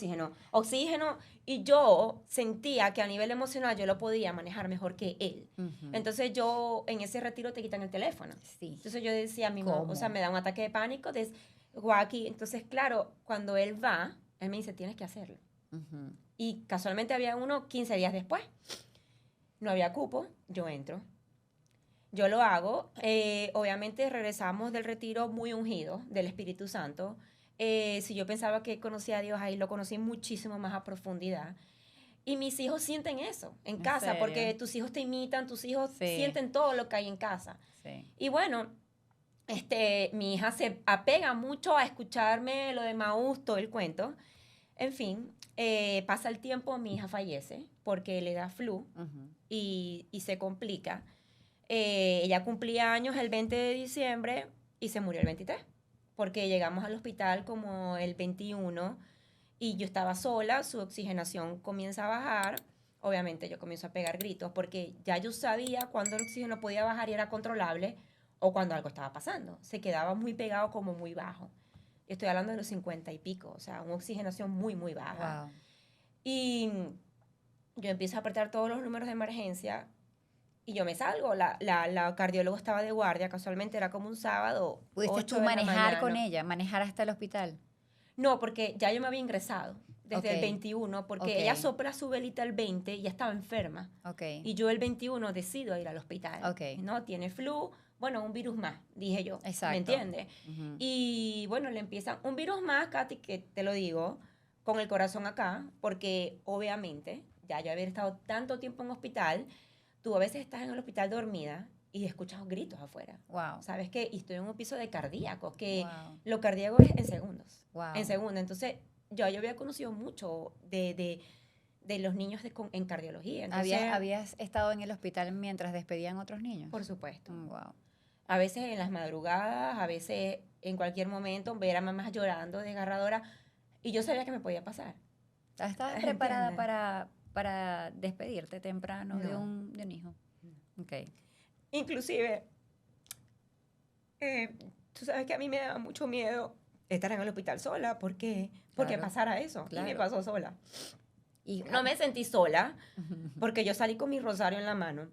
oxígeno, y yo sentía que a nivel emocional yo lo podía manejar mejor que él. Entonces yo, en ese retiro te quitan el teléfono. Sí. Entonces yo decía a mi ¿Cómo? mamá, o sea, me da un ataque de pánico, Joaquín. Entonces, claro, cuando él va, él me dice, tienes que hacerlo. Y casualmente había uno 15 días después. No había cupo, yo entro. Yo lo hago. Obviamente regresamos del retiro muy ungidos del Espíritu Santo. Si yo pensaba que conocía a Dios, ahí lo conocí muchísimo más a profundidad. Y mis hijos sienten eso en casa, serio? porque tus hijos te imitan, tus hijos Sí. sienten todo lo que hay en casa. Sí. Y bueno, mi hija se apega mucho a escucharme lo de Maús, todo el cuento. En fin, pasa el tiempo, mi hija fallece porque le da flu y se complica. Ella cumplía años el 20 de diciembre y se murió el 23, porque llegamos al hospital como el 21 y yo estaba sola, su oxigenación comienza a bajar. Obviamente yo comienzo a pegar gritos porque ya yo sabía cuándo el oxígeno podía bajar y era controlable o cuando algo estaba pasando. Se quedaba muy pegado, como muy bajo. Estoy hablando de los 50 y pico, o sea, una oxigenación muy, muy baja. Wow. Y yo empiezo a apretar todos los números de emergencia y yo me salgo. La cardióloga estaba de guardia, casualmente era como un sábado. ¿Pudiste 8 tú de la manejar con mañana. ella, manejar hasta el hospital? No, porque ya yo me había ingresado desde Ok. el 21, porque Ok. ella sopla su velita el 20 y ya estaba enferma. Ok. Y yo el 21 decido ir al hospital. Ok. ¿No? Tiene flu, bueno, un virus más, dije yo. Exacto. ¿Me entiendes? Y bueno, le empiezan un virus más, Katy, que te lo digo, con el corazón acá, porque obviamente, ya yo haber estado tanto tiempo en hospital, tú a veces estás en el hospital dormida y escuchas gritos afuera. Wow. ¿Sabes qué? Y estoy en un piso de cardíaco, que Wow. lo cardíaco es en segundos. Wow. En segundos. Entonces, yo había conocido mucho de los niños en cardiología. Entonces, ¿Habías estado en el hospital mientras despedían otros niños? por supuesto. Wow. A veces en las madrugadas, a veces en cualquier momento, ver a mamás llorando, desgarradora, y yo sabía que me podía pasar. ¿Estabas ¿Entiendes? preparada para despedirte temprano de No. un hijo? Ok. Inclusive, tú sabes que a mí me daba mucho miedo estar en el hospital sola, porque Claro. pasara eso, Claro. y me pasó sola. Y, No me sentí sola, porque yo salí con mi rosario en la mano,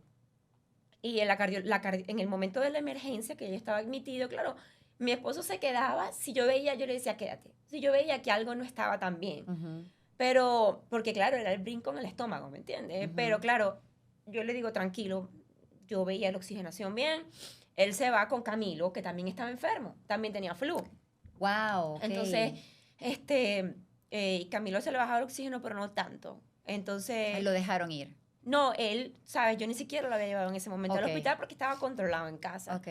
y en el momento de la emergencia que ella estaba admitido, claro, mi esposo se quedaba, si yo veía, yo le decía, quédate, si yo veía que algo no estaba tan bien, pero, porque claro, era el brinco en el estómago, ¿me entiendes? Pero claro, yo le digo, tranquilo, yo veía la oxigenación bien, él se va con Camilo, que también estaba enfermo, también tenía flu. Wow. Ok. Entonces, Camilo se le bajaba el oxígeno, pero no tanto. Entonces, Lo dejaron ir. no, él, ¿sabes? Yo ni siquiera lo había llevado en ese momento Ok. al hospital porque estaba controlado en casa. Ok.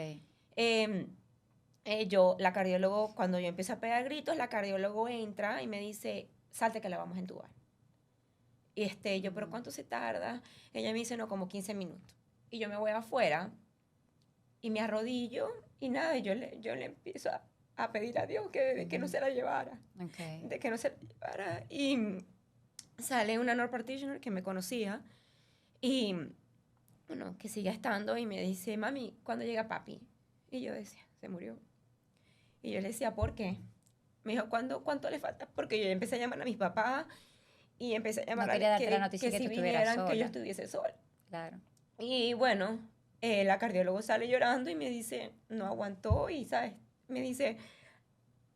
La cardiólogo, cuando yo empiezo a pegar gritos, la cardiólogo entra y me dice, salte que la vamos a entubar. Y yo, ¿pero cuánto se tarda? Ella me dice, no, como 15 minutos. Y yo me voy afuera y me arrodillo y nada, yo le empiezo a pedir a Dios que no se la llevara. Okay. De que no se la llevara. Y sale una nurse practitioner que me conocía y, bueno, que sigue estando y me dice, mami, ¿cuándo llega papi? Y yo decía, se murió. Y yo le decía, ¿por qué? Me dijo, ¿cuánto le falta? Porque yo empecé a llamar a mis papás y empecé a llamar No quería darte la que noticia que si tú estuvieras vinieran, que yo sola. estuviese sola. Claro. Y bueno, la cardiólogo sale llorando y me dice, no aguantó y, ¿sabes? Me dice,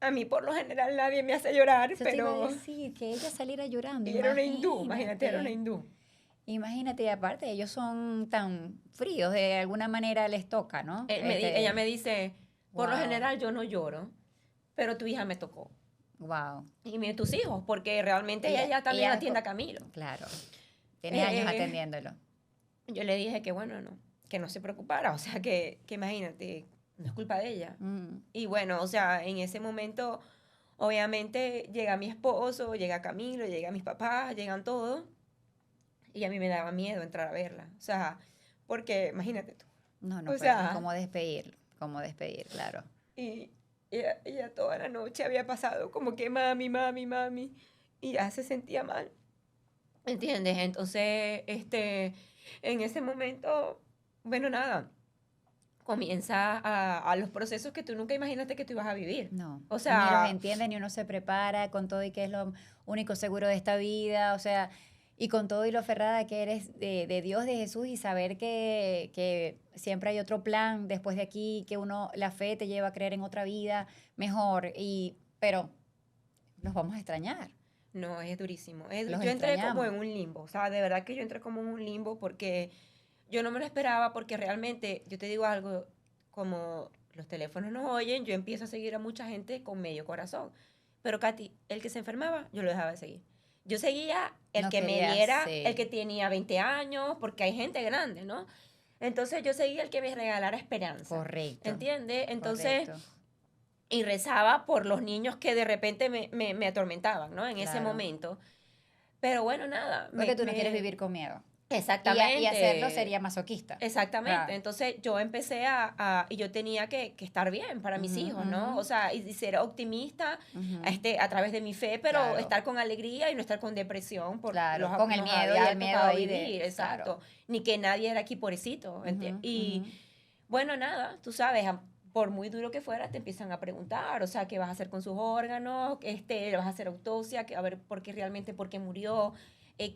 a mí por lo general nadie me hace llorar, Eso te iba a pero... decir, que ella saliera llorando. Y era una hindú, imagínate, era una hindú. Imagínate, y aparte, ellos son tan fríos, de alguna manera les toca, ¿no? Ella me dice, por lo Wow. general yo no lloro, pero tu hija me tocó. Wow. Y tus hijos, porque realmente ella también ella atiende a Camilo. Claro. Tiene años atendiéndolo. Yo le dije que bueno, no, que no se preocupara, o sea, que imagínate, no es culpa de ella. Y bueno, o sea, en ese momento, obviamente, llega mi esposo, llega Camilo, llega mis papás, llegan todos, y a mí me daba miedo entrar a verla, o sea, porque imagínate tú. No, O pues, sea, ¿cómo despedir, claro. Y ella toda la noche había pasado como que mami, mami, mami, y ya se sentía mal, ¿entiendes? Entonces, en ese momento, bueno, nada, comienza a los procesos que tú nunca imaginaste que tú ibas a vivir. No, O ni sea, los entiende, ni uno se prepara con todo y que es lo único seguro de esta vida, o sea, y con todo y lo aferrada que eres de Dios, de Jesús, y saber que siempre hay otro plan después de aquí, que uno, la fe te lleva a creer en otra vida mejor, pero nos vamos a extrañar, no, es durísimo. los Yo entré como en extrañamos. un limbo, o sea, de verdad que yo entré como en un limbo porque yo no me lo esperaba, porque realmente, yo te digo algo, como los teléfonos nos oyen, yo empiezo a seguir a mucha gente con medio corazón. Pero Katy, el que se enfermaba, yo lo dejaba de seguir. Yo seguía el No que me querías, diera, el sí, que tenía 20 años, porque hay gente grande, ¿no? Entonces yo seguía el que me regalara esperanza, correcto, ¿entiendes? Entonces, correcto, y rezaba por los niños que de repente me atormentaban, ¿no? En ese claro, momento. Pero bueno, nada, porque tú no quieres vivir con miedo, y hacerlo exactamente. sería masoquista, o Exactamente, sea, entonces yo empecé y yo tenía que estar bien para mis ujú, hijos, ujú, ¿no? O sea, y ser optimista ujú, a través de mi fe, pero claro. estar con alegría y no estar con depresión por Claro, con el nos miedo y el había miedo tocado ahí de, vivir, claro. exacto, ni que nadie era aquí pobrecito, Ujú, y ujú. bueno, nada, tú sabes, por muy duro que fuera, te empiezan a preguntar, o sea, qué vas a hacer con sus órganos, le vas a hacer autopsia, a ver por qué realmente, por qué murió,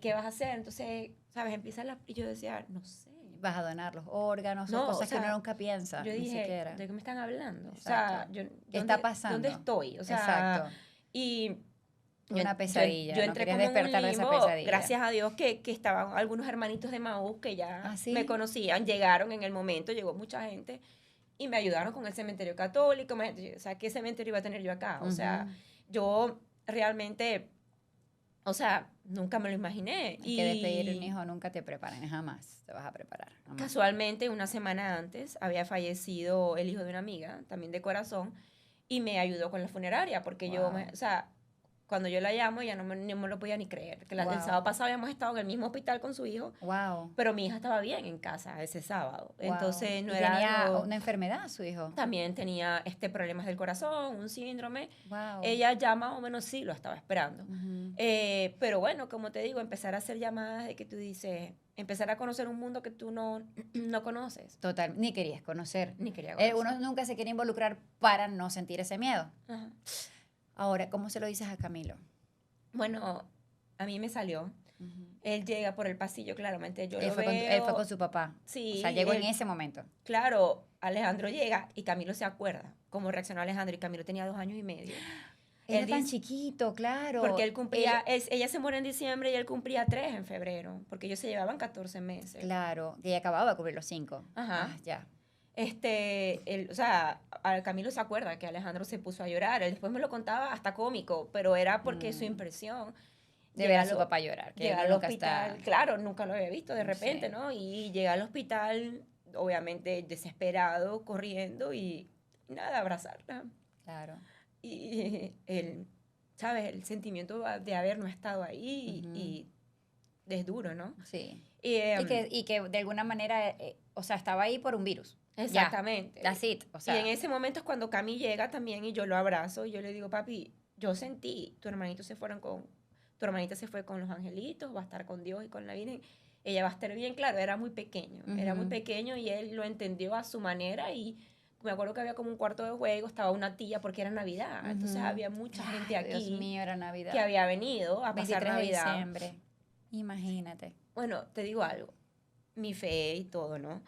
qué vas a hacer, entonces, sabes, y yo decía, no sé. Vas a donar los órganos, son No, o cosas que uno sea, nunca piensa, yo ni dije, siquiera. ¿de qué me están hablando? O sea, Exacto. ¿Qué está ¿dónde pasando? estoy? O sea, Exacto. y Una yo pesadilla, no entré querías como en un despertar de esa limbo, pesadilla. gracias a Dios que estaban algunos hermanitos de Maús que ya ¿Ah, me sí? conocían, llegaron en el momento, llegó mucha gente y me ayudaron con el cementerio católico. O sea, ¿qué cementerio iba a tener yo acá? O sea, Ujú. yo realmente, o sea, nunca me lo imaginé. Es que despedir un Y hijo nunca te preparan, jamás te vas a preparar, jamás. casualmente, una semana antes, había fallecido el hijo de una amiga, también de corazón, y me ayudó con la funeraria, porque Wow, o sea, cuando yo la llamo, ya no me lo podía ni creer. Que el sábado wow, pasado habíamos estado en el mismo hospital con su hijo, wow, pero mi hija estaba bien en casa ese sábado. wow. Entonces no ¿Y era tenía algo, una enfermedad su hijo? también tenía problemas del corazón, un síndrome. Wow. Ella ya más o menos sí lo estaba esperando. Ujú. Pero bueno, como te digo, empezar a hacer llamadas de que tú dices, empezar a conocer un mundo que tú no conoces, Total, ni querías conocer. ni quería conocer. Uno nunca se quiere involucrar para no sentir ese miedo. Ajá. Ahora, ¿cómo se lo dices a Camilo? Bueno, a mí me salió. Ujú. Él llega por el pasillo, claramente yo Él lo fue él fue con veo. su papá. O sea, Sí, llegó en ese momento. claro, Alejandro llega y Camilo se acuerda cómo reaccionó Alejandro y Camilo tenía 2 años y medio. Él Era tan dice, chiquito, porque claro. él cumplía, ella se muere en diciembre y él cumplía 3 en febrero, porque ellos se llevaban 14 meses. Claro, y acababa de cubrir los 5. Ajá. Ah, ya. O sea, Camilo se acuerda que Alejandro se puso a llorar. Él después me lo contaba hasta cómico, pero era porque su Mm. impresión. De ver Llega a su papá llorar, que llega uno al nunca está. hospital, claro, nunca lo había visto de repente, Sí, ¿no? Y llega al hospital, obviamente desesperado, corriendo y nada, abrazarla. claro. Y el, ¿sabes? El sentimiento de haber no estado ahí Ujú. y es duro, ¿no? Sí. Y, Y que de alguna manera, o sea, estaba ahí por un virus. Ya, exactamente. that's it. O Y en sea, ese momento es cuando Cami llega también y yo lo abrazo y yo le digo, papi, yo sentí, tu hermanita se fue con los angelitos, va a estar con Dios y con la Virgen, ella va a estar bien, claro, era muy ujú, pequeño y él lo entendió a su manera y me acuerdo que había como un cuarto de juego, estaba una tía porque era Navidad, entonces ujú. había mucha gente Ay, Dios aquí mío, era que Navidad. había venido a pasar 23 de Navidad. diciembre. Imagínate. Bueno, te digo algo, mi fe y todo, ¿no?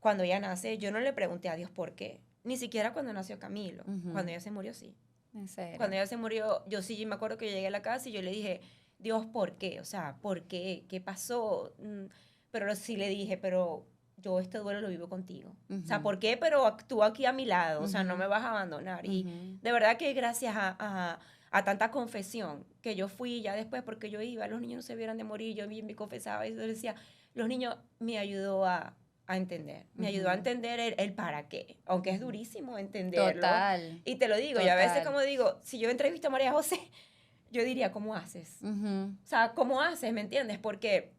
Cuando ella nace, yo no le pregunté a Dios por qué. Ni siquiera cuando nació Camilo. Ujú. Cuando ella se murió, sí. En serio. Cuando ella se murió, yo sí me acuerdo que yo llegué a la casa y yo le dije, Dios, ¿por qué? O sea, ¿por qué? ¿Qué pasó? Pero sí le dije, pero yo este duelo lo vivo contigo. O sea, Ujú, ¿por qué? Pero tú aquí a mi lado, o sea, no me ujú, vas a abandonar. Y ujú. de verdad que gracias a tanta confesión que yo fui ya después, porque yo iba, los niños no se vieran de morir, yo me confesaba y yo decía, los niños me ayudó a entender, me ayudó a Ujú, entender el para qué, aunque es ujú. durísimo entenderlo. Total, Y te lo digo, yo a veces total. como digo, si yo entrevisto a María José, yo diría, ¿cómo haces? Ujú, O sea, ¿cómo haces? ¿Me entiendes? Porque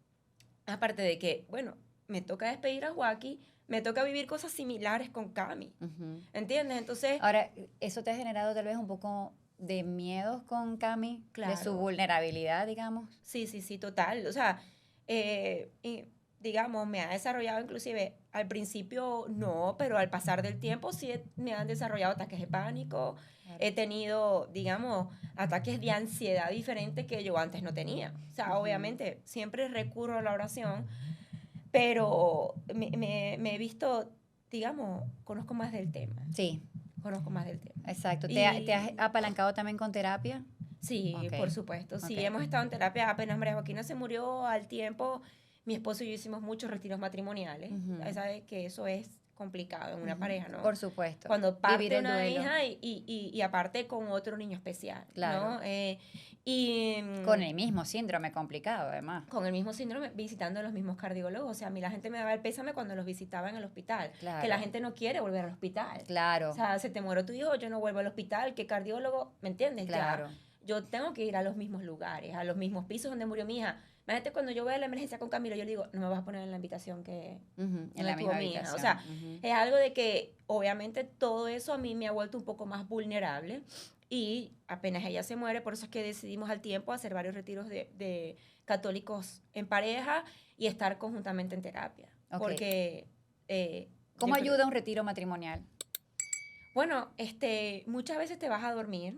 aparte de que, bueno, me toca despedir a Joaquín, me toca vivir cosas similares con Cami, ujú. ¿entiendes? Entonces, Ahora, ¿eso te ha generado tal vez un poco de miedos con Cami? De su claro, vulnerabilidad, digamos. sí, sí, sí, total. O sea, y digamos, me ha desarrollado inclusive, al principio no, pero al pasar del tiempo sí me han desarrollado ataques de pánico. Claro. He tenido, digamos, ataques de ansiedad diferentes que yo antes no tenía. O sea, obviamente, siempre recurro a la oración, pero me he visto, digamos, conozco más del tema. Sí. Conozco más del tema. Exacto. Y ¿Te has apalancado también con terapia? sí, Ok. por supuesto. Sí, Ok. hemos estado en terapia. Apenas María Joaquina se murió al tiempo, mi esposo y yo hicimos muchos retiros matrimoniales. Sabes que eso es complicado en una pareja, ¿no? Por supuesto. Cuando parte Vivir el una duelo. hija y aparte con otro niño especial, Claro. ¿no? Y Con el mismo síndrome complicado, además. con el mismo síndrome, visitando a los mismos cardiólogos. O sea, a mí la gente me daba el pésame cuando los visitaba en el hospital. Claro. Que la gente no quiere volver al hospital. Claro. O sea, se te muere tu hijo, yo no vuelvo al hospital. ¿Qué cardiólogo? ¿Me entiendes? Claro. Ya, yo tengo que ir a los mismos lugares, a los mismos pisos donde murió mi hija. Imagínate cuando yo voy a la emergencia con Camilo, yo le digo, no me vas a poner en la habitación que En la tuvo misma mi hija. habitación. O sea, es algo de que obviamente todo eso a mí me ha vuelto un poco más vulnerable. Y apenas ella se muere, por eso es que decidimos al tiempo hacer varios retiros de católicos en pareja y estar conjuntamente en terapia. Ok. Porque... ¿Cómo yo creo- ayuda un retiro matrimonial? Bueno, muchas veces te vas a dormir,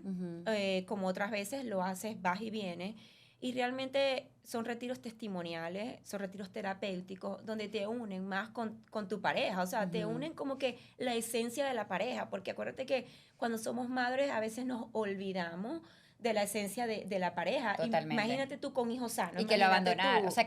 como otras veces lo haces, vas y vienes, y realmente son retiros testimoniales, son retiros terapéuticos, donde te unen más con tu pareja, o sea, te unen como que la esencia de la pareja, porque acuérdate que cuando somos madres a veces nos olvidamos de la esencia de la pareja. Totalmente. Imagínate tú con hijos sanos. Y que lo imagínate abandonas, tú- o sea,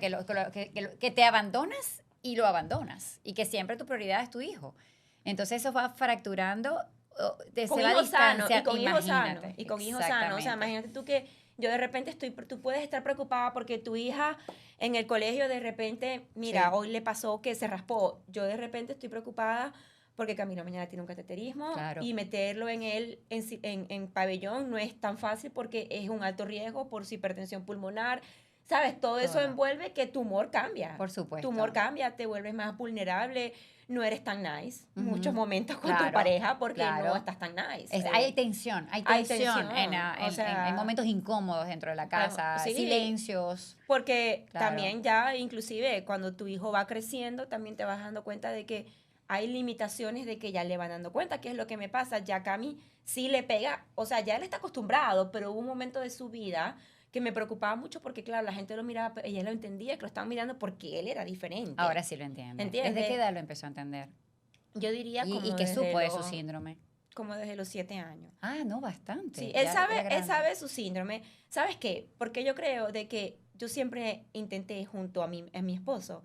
que te abandonas y lo abandonas. Y que siempre tu prioridad es tu hijo. Entonces eso va fracturando, con se va a hijos sanos distanciar. y con hijos sanos Imagínate. y con hijos sanos. O sea, Exactamente. imagínate tú que yo de repente tú puedes estar preocupada porque tu hija en el colegio de repente, mira, Sí. hoy le pasó que se raspó. Yo de repente estoy preocupada porque Camilo mañana tiene un cateterismo Claro. y meterlo en él en pabellón no es tan fácil porque es un alto riesgo por su hipertensión pulmonar. ¿Sabes? Todo eso Todo. envuelve que tu humor cambia. Por supuesto. Tu humor cambia, te vuelves más vulnerable, no eres tan nice muchos momentos con Claro, tu pareja porque claro. no estás tan nice. Hay tensión, hay hay tensión, tensión, o sea, en momentos incómodos dentro de la casa, sí. silencios. Porque Claro. también ya, inclusive, cuando tu hijo va creciendo, también te vas dando cuenta de que hay limitaciones de que ya le van dando cuenta, que es lo que me pasa. Ya Cami sí le pega, o sea, ya él está acostumbrado, pero hubo un momento de su vida que me preocupaba mucho porque, claro, la gente lo miraba, ella lo entendía, que lo estaban mirando porque él era diferente. Ahora sí lo entiende. ¿Entiendes? ¿Desde qué edad lo empezó a entender? Yo diría como ¿Y qué desde supo de su los- síndrome? Como desde los 7 años. Ah, no, bastante. Sí, Ya era él grande. sabe su síndrome. ¿Sabes qué? Porque yo creo de que yo siempre intenté junto a mi esposo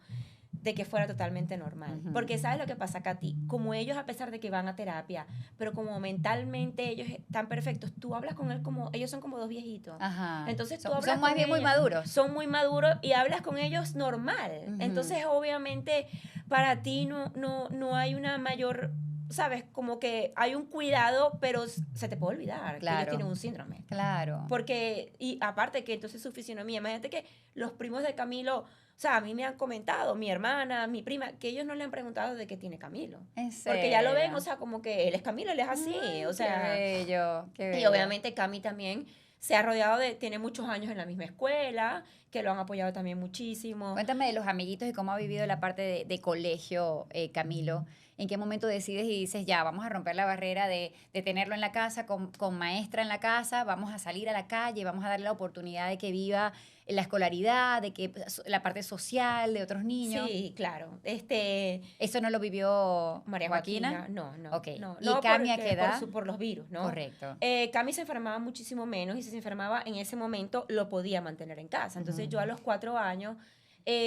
de que fuera totalmente normal. Ujú. Porque ¿sabes lo que pasa, Katy? Como ellos, a pesar de que van a terapia, pero como mentalmente ellos están perfectos, tú hablas con él como, ellos son como dos viejitos. Ajá. Entonces tú son, hablas son más con bien muy ellos, maduros. son muy maduros y hablas con ellos normal. Ujú. Entonces, obviamente, para ti no hay una mayor, ¿sabes? Como que hay un cuidado, pero se te puede olvidar que Claro. ellos tienen un síndrome. Claro. Porque, y aparte que entonces su fisionomía, imagínate que los primos de Camilo, o sea, a mí me han comentado, mi hermana, mi prima, que ellos no le han preguntado de qué tiene Camilo. ¿En Porque ya lo ven, serio? o sea, como que él es Camilo, él es así, Ay, o sea. Qué bello, qué bello. Y obviamente Cami también se ha rodeado tiene muchos años en la misma escuela, que lo han apoyado también muchísimo. Cuéntame de los amiguitos y cómo ha vivido la parte de colegio, Camilo. ¿En qué momento decides y dices, ya, vamos a romper la barrera de tenerlo en la casa, con maestra en la casa, vamos a salir a la calle, vamos a darle la oportunidad de que viva la escolaridad, de que la parte social de otros niños? Sí, claro. ¿Eso no lo vivió María Joaquina? Joaquina, no. Ok. No, ¿Y no Cami a porque- qué edad? por los virus, ¿no? Correcto. Cami se enfermaba muchísimo menos y si se enfermaba en ese momento lo podía mantener en casa. Entonces Ujú. yo a los 4 años,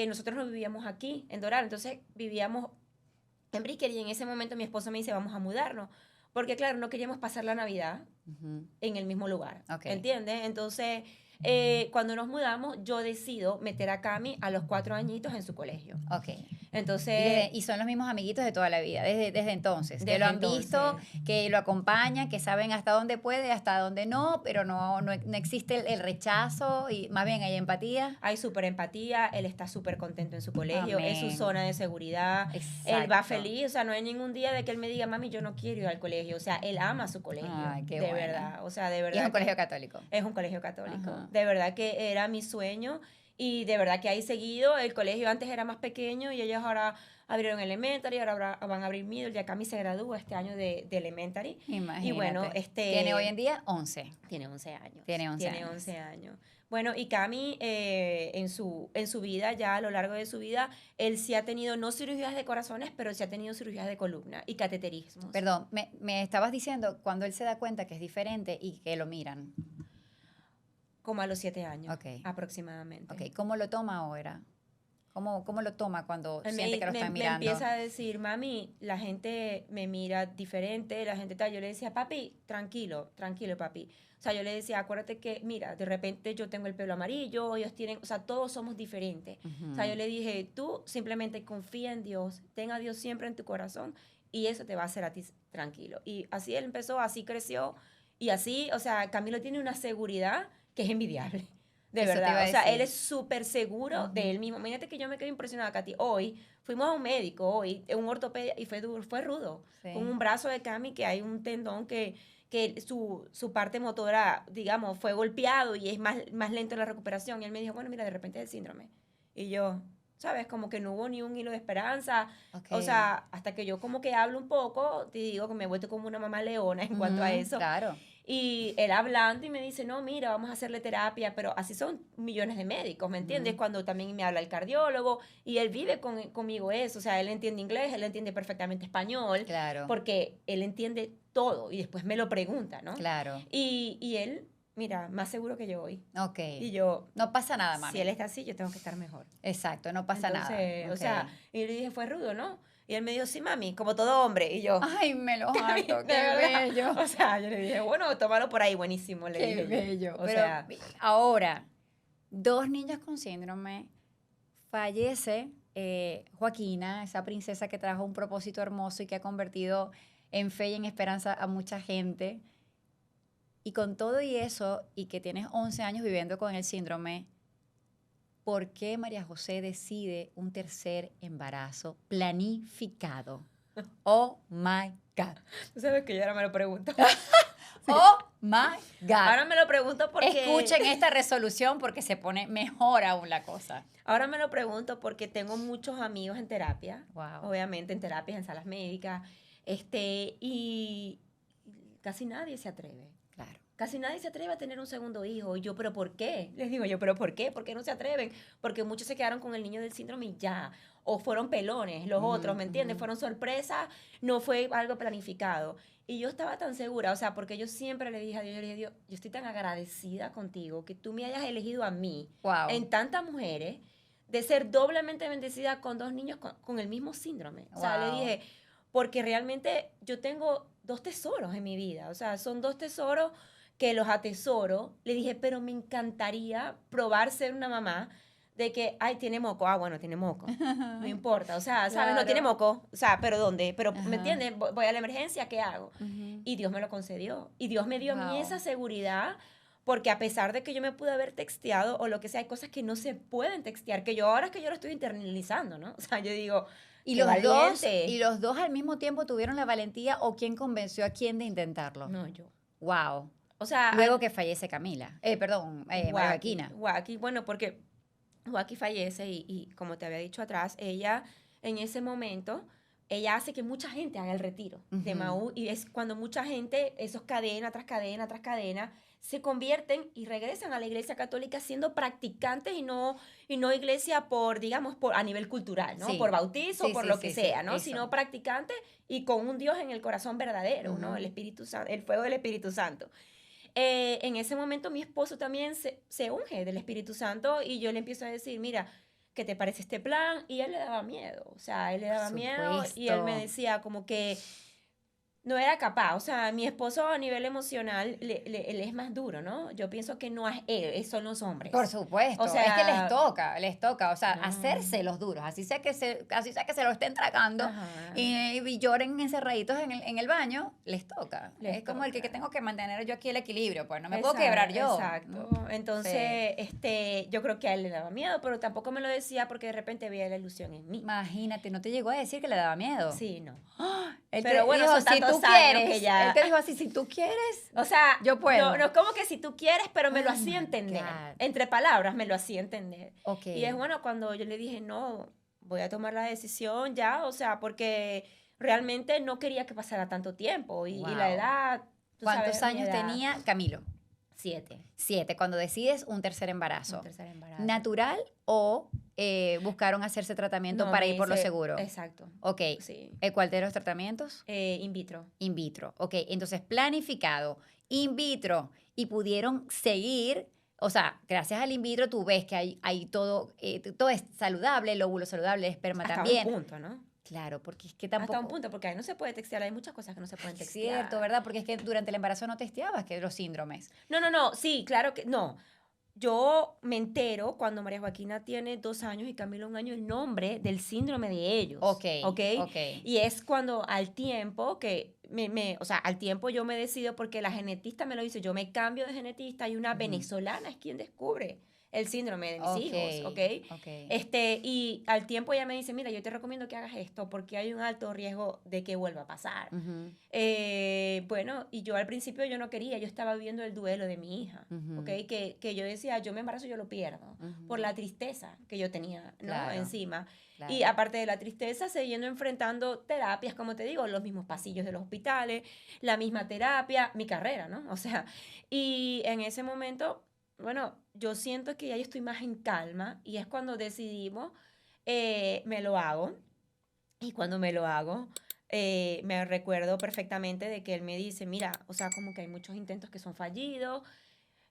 nosotros no vivíamos aquí, en Doral, entonces vivíamos en Brickell y en ese momento mi esposo me dice, vamos a mudarnos. Porque claro, no queríamos pasar la Navidad Ujú. en el mismo lugar, Ok. ¿entiendes? Entonces, cuando nos mudamos, yo decido meter a Cami a los 4 añitos en su colegio. Ok. Entonces, Y son los mismos amiguitos de toda la vida, desde entonces. Que Desde lo han entonces. visto, que lo acompañan, que saben hasta dónde puede, hasta dónde no, pero no existe el rechazo y más bien hay empatía. hay súper empatía, él está súper contento en su colegio, es su Amén. zona de seguridad, él Exacto. va feliz, o sea, no hay ningún día de que él me diga, mami, yo no quiero ir al colegio, o sea, él ama su colegio, Ay, qué de bueno. verdad, o sea, de Y verdad. es un que colegio católico. es un colegio católico, Ajá. de verdad que era mi sueño Y de verdad que ahí seguido, el colegio antes era más pequeño y ellos ahora abrieron elementary, ahora van a abrir middle, ya Cami se gradúa este año de elementary. Imagínate. Y bueno, Tiene hoy en día 11. Tiene 11 años. Tiene 11 Tiene años. 11 años. Bueno, y Cami, en su vida, ya a lo largo de su vida, él sí ha tenido, no cirugías de corazones, pero sí ha tenido cirugías de columna y cateterismos. Perdón, me estabas diciendo cuando él se da cuenta que es diferente y que lo miran. Como a los 7 años, Ok. aproximadamente. Ok, ¿cómo lo toma ahora? ¿Cómo lo toma cuando siente que lo están me mirando? empieza a decir, mami, la gente me mira diferente, la gente tal. Yo le decía, papi, tranquilo, tranquilo, papi. O sea, yo le decía, acuérdate que, mira, de repente yo tengo el pelo amarillo, ellos tienen, o sea, todos somos diferentes. O sea, yo le dije, tú simplemente confía en Dios, ten a Dios siempre en tu corazón y eso te va a hacer a ti tranquilo. Y así él empezó, así creció y así, o sea, Camilo tiene una seguridad que es envidiable. De Eso te iba verdad, a o sea, decir. él es súper seguro de él mismo. Imagínate que yo me quedé impresionada, Katy. Hoy fuimos a un médico, hoy, un ortopedia, y fue duro, fue rudo. Sí. Con un brazo de Cami que hay un tendón que su parte motora, digamos, fue golpeado y es más lento la recuperación. Y él me dijo, bueno, mira, de repente es el síndrome. Y yo, ¿sabes? Como que no hubo ni un hilo de esperanza. Okay. O sea, hasta que yo como que hablo un poco, te digo que me he vuelto como una mamá leona en cuanto a eso. Claro. Y él hablando y me dice, no, mira, vamos a hacerle terapia, pero así son millones de médicos, ¿me entiendes? Cuando también me habla el cardiólogo y él vive conmigo eso, o sea, él entiende inglés, él entiende perfectamente español, Claro. porque él entiende todo y después me lo pregunta, ¿no? Claro. Y él, mira, más seguro que yo hoy. Ok. Y yo, no pasa nada, mami. si él está así, yo tengo que estar mejor. Exacto, no pasa Entonces, nada. O sea, y le dije, fue rudo, ¿no? Y él me dijo, sí, mami, como todo hombre. Y yo, ay, me lo harto, de qué verdad. bello. O sea, yo le dije, bueno, tómalo por ahí, buenísimo, le Qué dije yo. bello. O Pero sea, ahora, 2 niñas con síndrome, fallece Joaquina, esa princesa que trajo un propósito hermoso y que ha convertido en fe y en esperanza a mucha gente. Y con todo y eso, y que tienes 11 años viviendo con el síndrome, ¿por qué María José decide un tercer embarazo planificado? Oh my God. tú sabes que yo ahora me lo pregunto. Oh my God. Ahora me lo pregunto porque... Escuchen esta resolución porque se pone mejor aún la cosa. Ahora me lo pregunto porque tengo muchos amigos en terapia. Wow. Obviamente en terapias, en salas médicas. Y casi nadie se atreve. Claro. Casi nadie se atreve a tener un segundo hijo. Y yo, ¿pero por qué? Les digo yo, ¿pero por qué? ¿Por qué no se atreven? Porque muchos se quedaron con el niño del síndrome y ya. O fueron pelones, los otros, ¿me entiendes? Fueron sorpresas, no fue algo planificado. Y yo estaba tan segura, o sea, porque yo siempre le dije a Dios, yo le dije, Dios, yo estoy tan agradecida contigo que tú me hayas elegido a mí, Wow. en tantas mujeres, de ser doblemente bendecida con 2 niños con el mismo síndrome. O sea, le dije, porque realmente yo tengo 2 tesoros en mi vida, o sea, son 2 tesoros que los atesoro. Le dije, pero me encantaría probar ser una mamá de que, ay, tiene moco. Ah, bueno, tiene moco. No importa. O sea, ¿sabes? Claro. No tiene moco. O sea, ¿pero dónde? Pero, Ajá. ¿me entiendes? Voy a la emergencia, ¿qué hago? Y Dios me lo concedió. Y Dios me dio a mí Wow. esa seguridad, porque a pesar de que yo me pude haber texteado o lo que sea, hay cosas que no se pueden textear, que yo ahora es que yo lo estoy internalizando, ¿no? O sea, yo digo, ¿Y qué y los dos al mismo tiempo tuvieron la valentía o quién convenció a quién de intentarlo? No, yo. Wow. O sea, Luego que fallece Camila. María Joaquina. Joaquín, bueno, porque Joaquín fallece y como te había dicho atrás, ella en ese momento, ella hace que mucha gente haga el retiro de Maú y es cuando mucha gente, esos cadena tras cadena tras cadena, se convierten y regresan a la iglesia católica siendo practicantes y no iglesia por, digamos, a nivel cultural, ¿no? Sí. Por bautizo, Sí, por sí, lo sí, que sí, sea, ¿no? eso. Sino practicantes y con un Dios en el corazón verdadero, ¿no? El Espíritu Santo, el fuego del Espíritu Santo. En ese momento mi esposo también se unge del Espíritu Santo y yo le empiezo a decir, mira, ¿qué te parece este plan? Y él le daba miedo, o sea, él le daba miedo y él me decía como que no era capaz, o sea, mi esposo a nivel emocional, él es más duro, ¿no? Yo pienso que no es él, son los hombres. Por supuesto, O sea, es que les toca, o sea, hacerse los duros, así sea que se lo estén tragando y lloren encerraditos en el baño, les toca. Es como el que tengo que mantener yo aquí el equilibrio, pues no me puedo quebrar yo. Exacto. ¿No? Entonces, yo creo que a él le daba miedo, pero tampoco me lo decía porque de repente veía la ilusión en mí. Imagínate, ¿no te llegó a decir que le daba miedo? Sí, no. Pero bueno, dijo, son si tantos tú años quieres, que ya... él te dijo así, si tú quieres, O sea, yo puedo. no es como que si tú quieres, pero me lo Oh hacía my entender. God. Entre palabras me lo hacía entender. Ok. Y es bueno cuando yo le dije, no, voy a tomar la decisión ya, o sea, porque realmente no quería que pasara tanto tiempo. Y la Wow. edad, tú ¿Cuántos sabes, mi años edad, tenía Camilo? 7, 7, cuando decides un tercer un embarazo. tercer embarazo. ¿Natural o buscaron hacerse tratamiento No, para me ir por lo hice- seguro? Exacto, Ok. sí. ¿Cuál de los tratamientos? In vitro. In vitro. Ok, entonces planificado, in vitro, y pudieron seguir, o sea, gracias al in vitro tú ves que hay todo, todo es saludable, el óvulo saludable, el esperma Hasta también. un punto, ¿no? Claro, porque es que Hasta un tampoco... punto, porque ahí no se puede textear, hay muchas cosas que no se pueden Es textear. cierto, ¿verdad? Porque es que durante el embarazo no testeabas que los síndromes. No, sí, claro que no. Yo me entero cuando María Joaquina tiene 2 años y Camilo 1 año el nombre del síndrome de ellos. Ok, ¿Ok? ok. Y es cuando al tiempo que o sea, al tiempo yo me decido porque la genetista me lo dice, yo me cambio de genetista y una Ujú. venezolana es quien descubre el síndrome de mis Ok, hijos, ¿ok? ok. Y al tiempo ella me dice, mira, yo te recomiendo que hagas esto porque hay un alto riesgo de que vuelva a pasar. Ujú, Bueno, y yo al principio yo no quería, yo estaba viviendo el duelo de mi hija, Ujú. ¿ok? Que yo decía, yo me embarazo, yo lo pierdo, ujú. por la tristeza que yo tenía, ¿no? Claro, Encima. claro. Y aparte de la tristeza, siguiendo enfrentando terapias, como te digo, los mismos pasillos de los hospitales, la misma terapia, mi carrera, ¿no? O sea, y en ese momento, bueno, yo siento que ya yo estoy más en calma y es cuando decidimos, me lo hago. Y cuando me lo hago, me recuerdo perfectamente de que él me dice, mira, o sea, como que hay muchos intentos que son fallidos.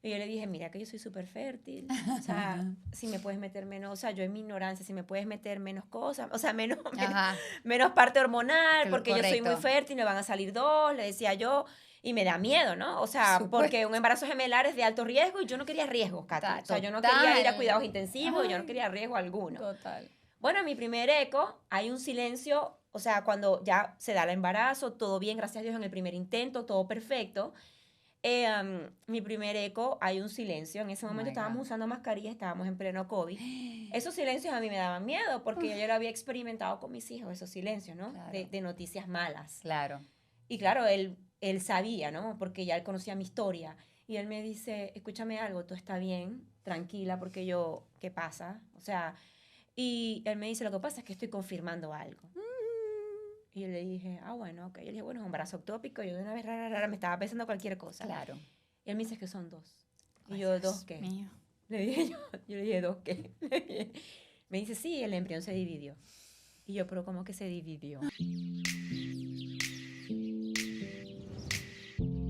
Y yo le dije, mira, que yo soy súper fértil. O sea, si me puedes meter menos, o sea, yo en mi ignorancia, si me puedes meter menos cosas, o sea, Ajá, menos parte hormonal, porque yo soy muy correcto. fértil, me van a salir 2, le decía yo. Y me da miedo, ¿no? O sea, Supuesto. porque un embarazo gemelar es de alto riesgo y yo no quería riesgos, Katy. O sea, yo no quería ir a Total. cuidados intensivos, yo no Ay, quería riesgo alguno. total. Bueno, en mi primer eco hay un silencio, o sea, cuando ya se da el embarazo, todo bien, gracias a Dios en el primer intento, todo perfecto. Mi primer eco hay un silencio. En ese Oh momento my estábamos God. usando mascarilla, estábamos en pleno COVID. Esos silencios a mí me daban miedo porque yo lo había experimentado con mis hijos, esos silencios, ¿no? Claro. De noticias malas. Claro. Y claro, él sabía, ¿no? Porque ya él conocía mi historia. Y él me dice, escúchame algo, tú está bien, tranquila, porque yo, ¿qué pasa? O sea, y él me dice, lo que pasa es que estoy confirmando algo. Y yo le dije, bueno, ok. Yo le dije, bueno, es un embarazo ectópico. Yo de una vez, rara, me estaba pensando cualquier cosa. Claro. Y él me dice que son 2. Y Ay, yo, Dios ¿2 qué? mío. Le dije yo le dije, ¿2 qué? Me dice, sí, el embrión se dividió. Y yo, pero ¿cómo que se dividió?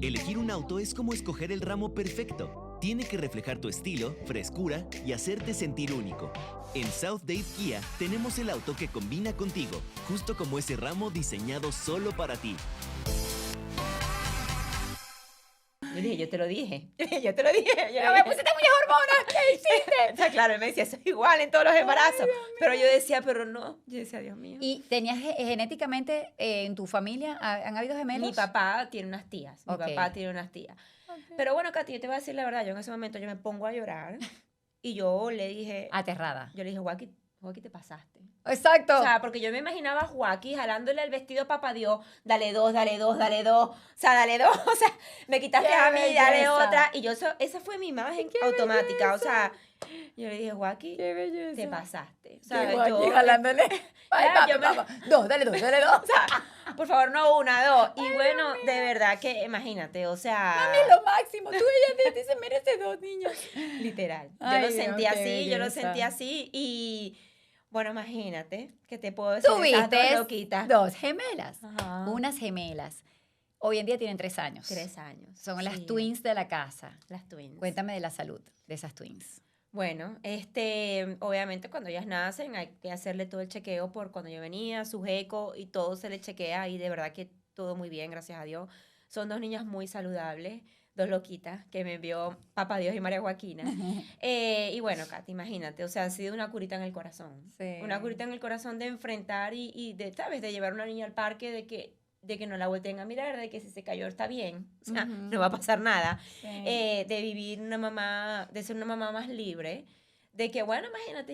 Elegir un auto es como escoger el ramo perfecto. Tiene que reflejar tu estilo, frescura y hacerte sentir único. En South Dade Kia tenemos el auto que combina contigo, justo como ese ramo diseñado solo para ti. Yo le dije, yo te lo dije. Yo te lo dije. Yo ¡No le me dije, pusiste muchas hormonas! ¿Qué hiciste? o sea, claro, él me decía, eso es igual en todos los embarazos. Pero yo decía, pero no. Yo decía, Dios mío. ¿Y tenías genéticamente en tu familia, han habido gemelos? Mi papá tiene unas tías. Mi Ok. papá tiene unas tías. Ok. Pero bueno, Katy, yo te voy a decir la verdad. Yo en ese momento yo me pongo a llorar. Y yo le dije, Aterrada. yo le dije, Joaquín, te pasaste. Exacto. O sea, porque yo me imaginaba a Joaquín jalándole el vestido a papá Dios, dale 2, dale 2, dale 2, o sea, dale 2, o sea, me quitaste ¡Qué a mí, dale belleza! otra, y yo, esa fue mi imagen ¡Qué automática, o sea, yo le dije, Joaquín, ¡Qué belleza! te pasaste, o Qué sea, guay, yo, jalándole. Ay, ya, papi, yo me- papá. Dos, dale dos, dale dos. o sea, por favor, no una, 2, y bueno, de verdad que, imagínate, o sea, Mami, es lo máximo. Tú ella te dice, merece 2 niños. literal, yo Ay, lo Dios, sentí qué así, yo lo belleza. sentí así, y, bueno, imagínate, que te puedo decir, esas dos Tuviste loquitas. 2 gemelas. Ajá. Unas gemelas. Hoy en día tienen 3 años. 3 años. Son las sí, twins de la casa. Las twins. Cuéntame de la salud de esas twins. Bueno, obviamente cuando ellas nacen hay que hacerle todo el chequeo por cuando yo venía, su eco y todo se le chequea y de verdad que todo muy bien, gracias a Dios. Son 2 niñas muy saludables, 2 loquitas que me envió Papá Dios y María Joaquina. Y bueno, Katy, imagínate, o sea, ha sido una curita en el corazón. Sí. Una curita en el corazón de enfrentar y de, ¿sabes? De llevar a una niña al parque, de que no la volteen a mirar, de que si se cayó está bien, o sea, Ujú. no va a pasar nada. Sí. De vivir una mamá, de ser una mamá más libre, de que, bueno, imagínate,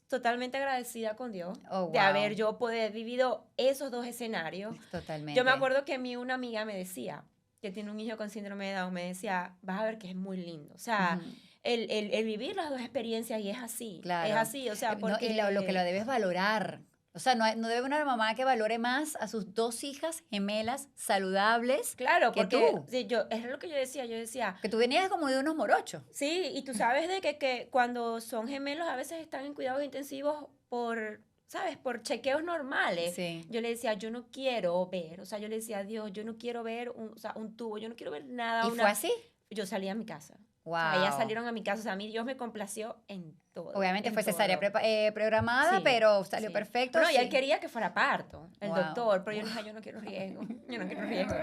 totalmente agradecida con Dios Oh, de wow. haber yo poder vivido esos dos escenarios. Totalmente. Yo me acuerdo que a mí una amiga me decía, que tiene un hijo con síndrome de Down, me decía, vas a ver que es muy lindo. O sea, Ujú. el vivir las dos experiencias y es así. Claro. Es así, o sea, No, porque... y lo que lo debes valorar. O sea, no debe una mamá que valore más a sus 2 hijas gemelas saludables Claro, que porque tú. sí, es lo que yo decía, Que tú venías como de unos morochos. sí, y tú sabes de que cuando son gemelos a veces están en cuidados intensivos por, ¿sabes? Por chequeos normales. Sí. Yo le decía, yo no quiero ver, o sea, yo le decía a Dios, yo no quiero ver o sea, un tubo, yo no quiero ver nada. ¿Y fue así? Yo salí a mi casa. Wow. O sea, ellas salieron a mi casa, o sea, a mí Dios me complació en todo. Obviamente en fue cesárea todo. programada, Sí, pero salió sí. perfecto. No, y él sí. quería que fuera parto, el Wow. doctor, pero yo le dije, yo no quiero riesgo, yo no quiero riesgo.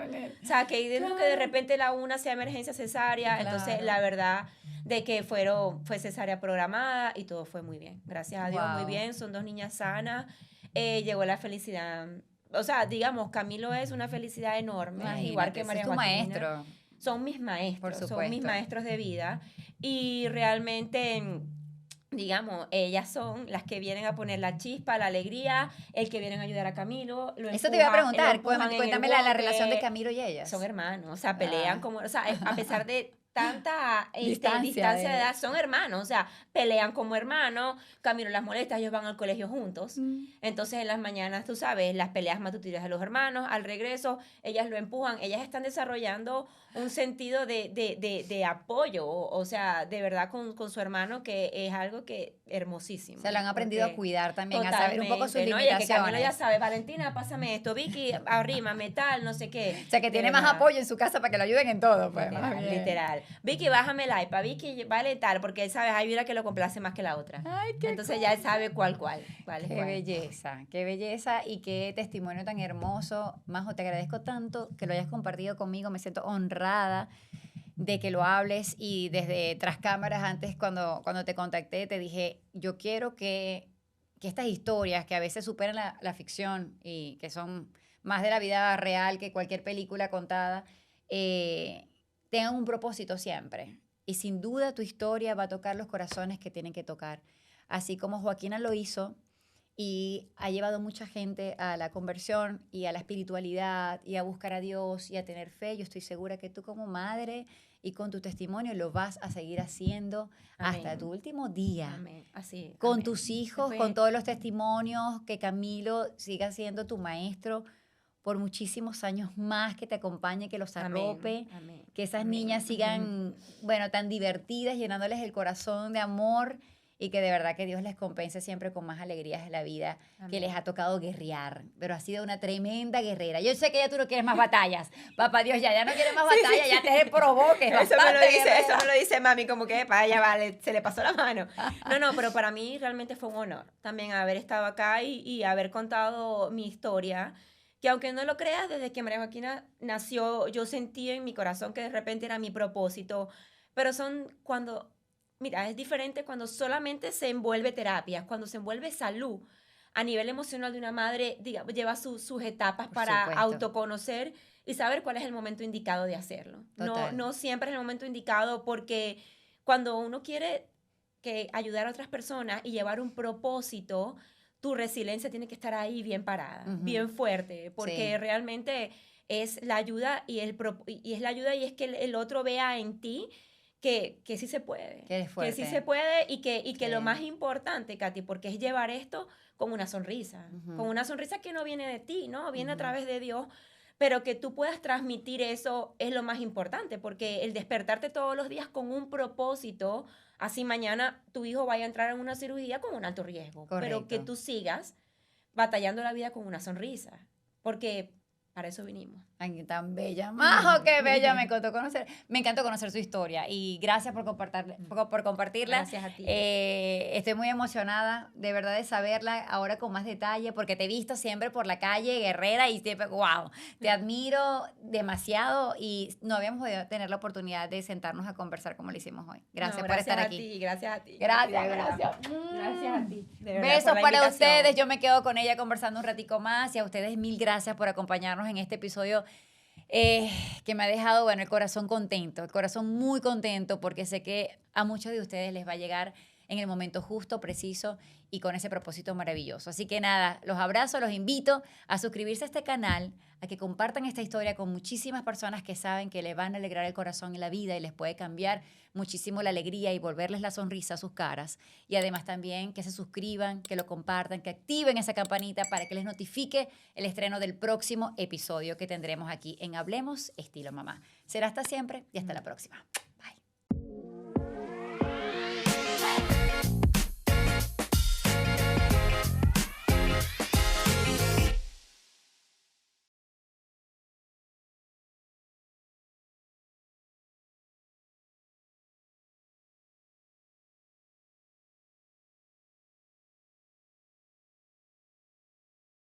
O sea, que dentro que de repente la una sea emergencia cesárea, entonces Claro. la verdad de que fue cesárea programada y todo fue muy bien. Gracias a Dios, muy Wow. bien, son 2 niñas sanas, llegó la felicidad. O sea, digamos, Camilo es una felicidad enorme, Imagínate, igual que ese María es tu Joaquina. maestro. Son mis maestros, son mis supuesto. maestros de vida y realmente, digamos, ellas son las que vienen a poner la chispa, la alegría, el que vienen a ayudar a Camilo. Eso te iba a preguntar. empujan en el Cuéntame la bote. relación de Camilo y ellas. Son hermanos, o sea, pelean Ah. como, o sea, a pesar de tanta Distancia distancia de- de edad, son hermanos, o sea, pelean como hermanos, Camilo las molesta, ellos van al colegio juntos. Entonces en las mañanas, tú sabes, las peleas matutinas de los hermanos, al regreso, ellas lo empujan, ellas están desarrollando un sentido de apoyo, o sea, de verdad con su hermano, que es algo que hermosísimo. Se lo han aprendido a porque- cuidar también, a saber un poco sus Totalmente, ¿no? Y es que Camilo ya limitaciones. sabe, Valentina, pásame esto, Vicky, arrímame tal, no sé qué. O sea, que De tiene más verdad. apoyo en su casa para que lo ayuden en todo. Pues, más Literal, bien. literal. Vicky, bájame el iPad. Vicky, vale tal, porque sabes, hay una que lo complace más que la otra. Ay, qué Entonces ya él sabe cuál es Qué cuál. belleza y qué testimonio tan hermoso. Majo, te agradezco tanto que lo hayas compartido conmigo. Me siento honrada de que lo hables y desde tras cámaras antes cuando te contacté te dije, yo quiero que estas historias que a veces superan la ficción y que son más de la vida real que cualquier película contada, tengan un propósito siempre. Y sin duda tu historia va a tocar los corazones que tienen que tocar. Así como Joaquina lo hizo y ha llevado mucha gente a la conversión y a la espiritualidad y a buscar a Dios y a tener fe, yo estoy segura que tú como madre y con tu testimonio lo vas a seguir haciendo hasta Amén. tu último día. Amén. Así. Con amén. tus hijos, Fue- con todos los testimonios, que Camilo siga siendo tu maestro por muchísimos años más, que te acompañe, que los Amén, arrope, amén, que esas amén. niñas sigan, bueno, tan divertidas, llenándoles el corazón de amor y que de verdad que Dios les compense siempre con más alegrías de la vida que Amén. les ha tocado guerrear, pero ha sido una tremenda guerrera. Yo sé que ya tú no quieres más batallas, papá Dios, ya no quieres más batallas, ya te provoques. Eso me lo dice mami, como que vaya, vale, se le pasó la mano. No, pero para mí realmente fue un honor también haber estado acá y haber contado mi historia. Que aunque no lo creas, desde que María Joaquina nació, yo sentí en mi corazón que de repente era mi propósito. Pero mira, es diferente cuando solamente se envuelve terapias, cuando se envuelve salud a nivel emocional de una madre, digamos, lleva sus etapas Por para supuesto. autoconocer y saber cuál es el momento indicado de hacerlo. Total. No siempre es el momento indicado porque cuando uno quiere ayudar a otras personas y llevar un propósito, tu resiliencia tiene que estar ahí bien parada, Ujú. bien fuerte, porque Sí. realmente es la ayuda y es la ayuda y es que el otro vea en ti que sí se puede. Que eres fuerte. sí se puede y que Sí. lo más importante, Katy, porque es llevar esto con una sonrisa. Ujú. Con una sonrisa que no viene de ti, ¿no? Viene a Ujú. través de Dios. Pero que tú puedas transmitir eso es lo más importante, porque el despertarte todos los días con un propósito, así mañana tu hijo vaya a entrar en una cirugía con un alto riesgo. Pero que Correcto. tú sigas batallando la vida con una sonrisa, porque para eso vinimos. Ay, tan bella. Majo, qué bella. Me encantó conocer su historia. Y gracias por compartirla. Gracias a ti. Estoy muy emocionada, de verdad, de saberla ahora con más detalle, porque te he visto siempre por la calle, guerrera, y siempre, wow, te admiro demasiado y no habíamos podido tener la oportunidad de sentarnos a conversar como lo hicimos hoy. Gracias por estar aquí. Gracias a ti. Gracias, De verdad. gracias. Gracias a ti. De verdad, Besos por la para invitación. ustedes. Yo me quedo con ella conversando un ratico más y a ustedes 1000 gracias por acompañarnos en este episodio que me ha dejado, bueno, el corazón contento, el corazón muy contento porque sé que a muchos de ustedes les va a llegar en el momento justo, preciso y con ese propósito maravilloso. Así que nada, los abrazo, los invito a suscribirse a este canal, a que compartan esta historia con muchísimas personas que saben que le van a alegrar el corazón y la vida y les puede cambiar muchísimo la alegría y volverles la sonrisa a sus caras. Y además también que se suscriban, que lo compartan, que activen esa campanita para que les notifique el estreno del próximo episodio que tendremos aquí en Hablemos Estilo Mamá. Será hasta siempre y hasta la próxima.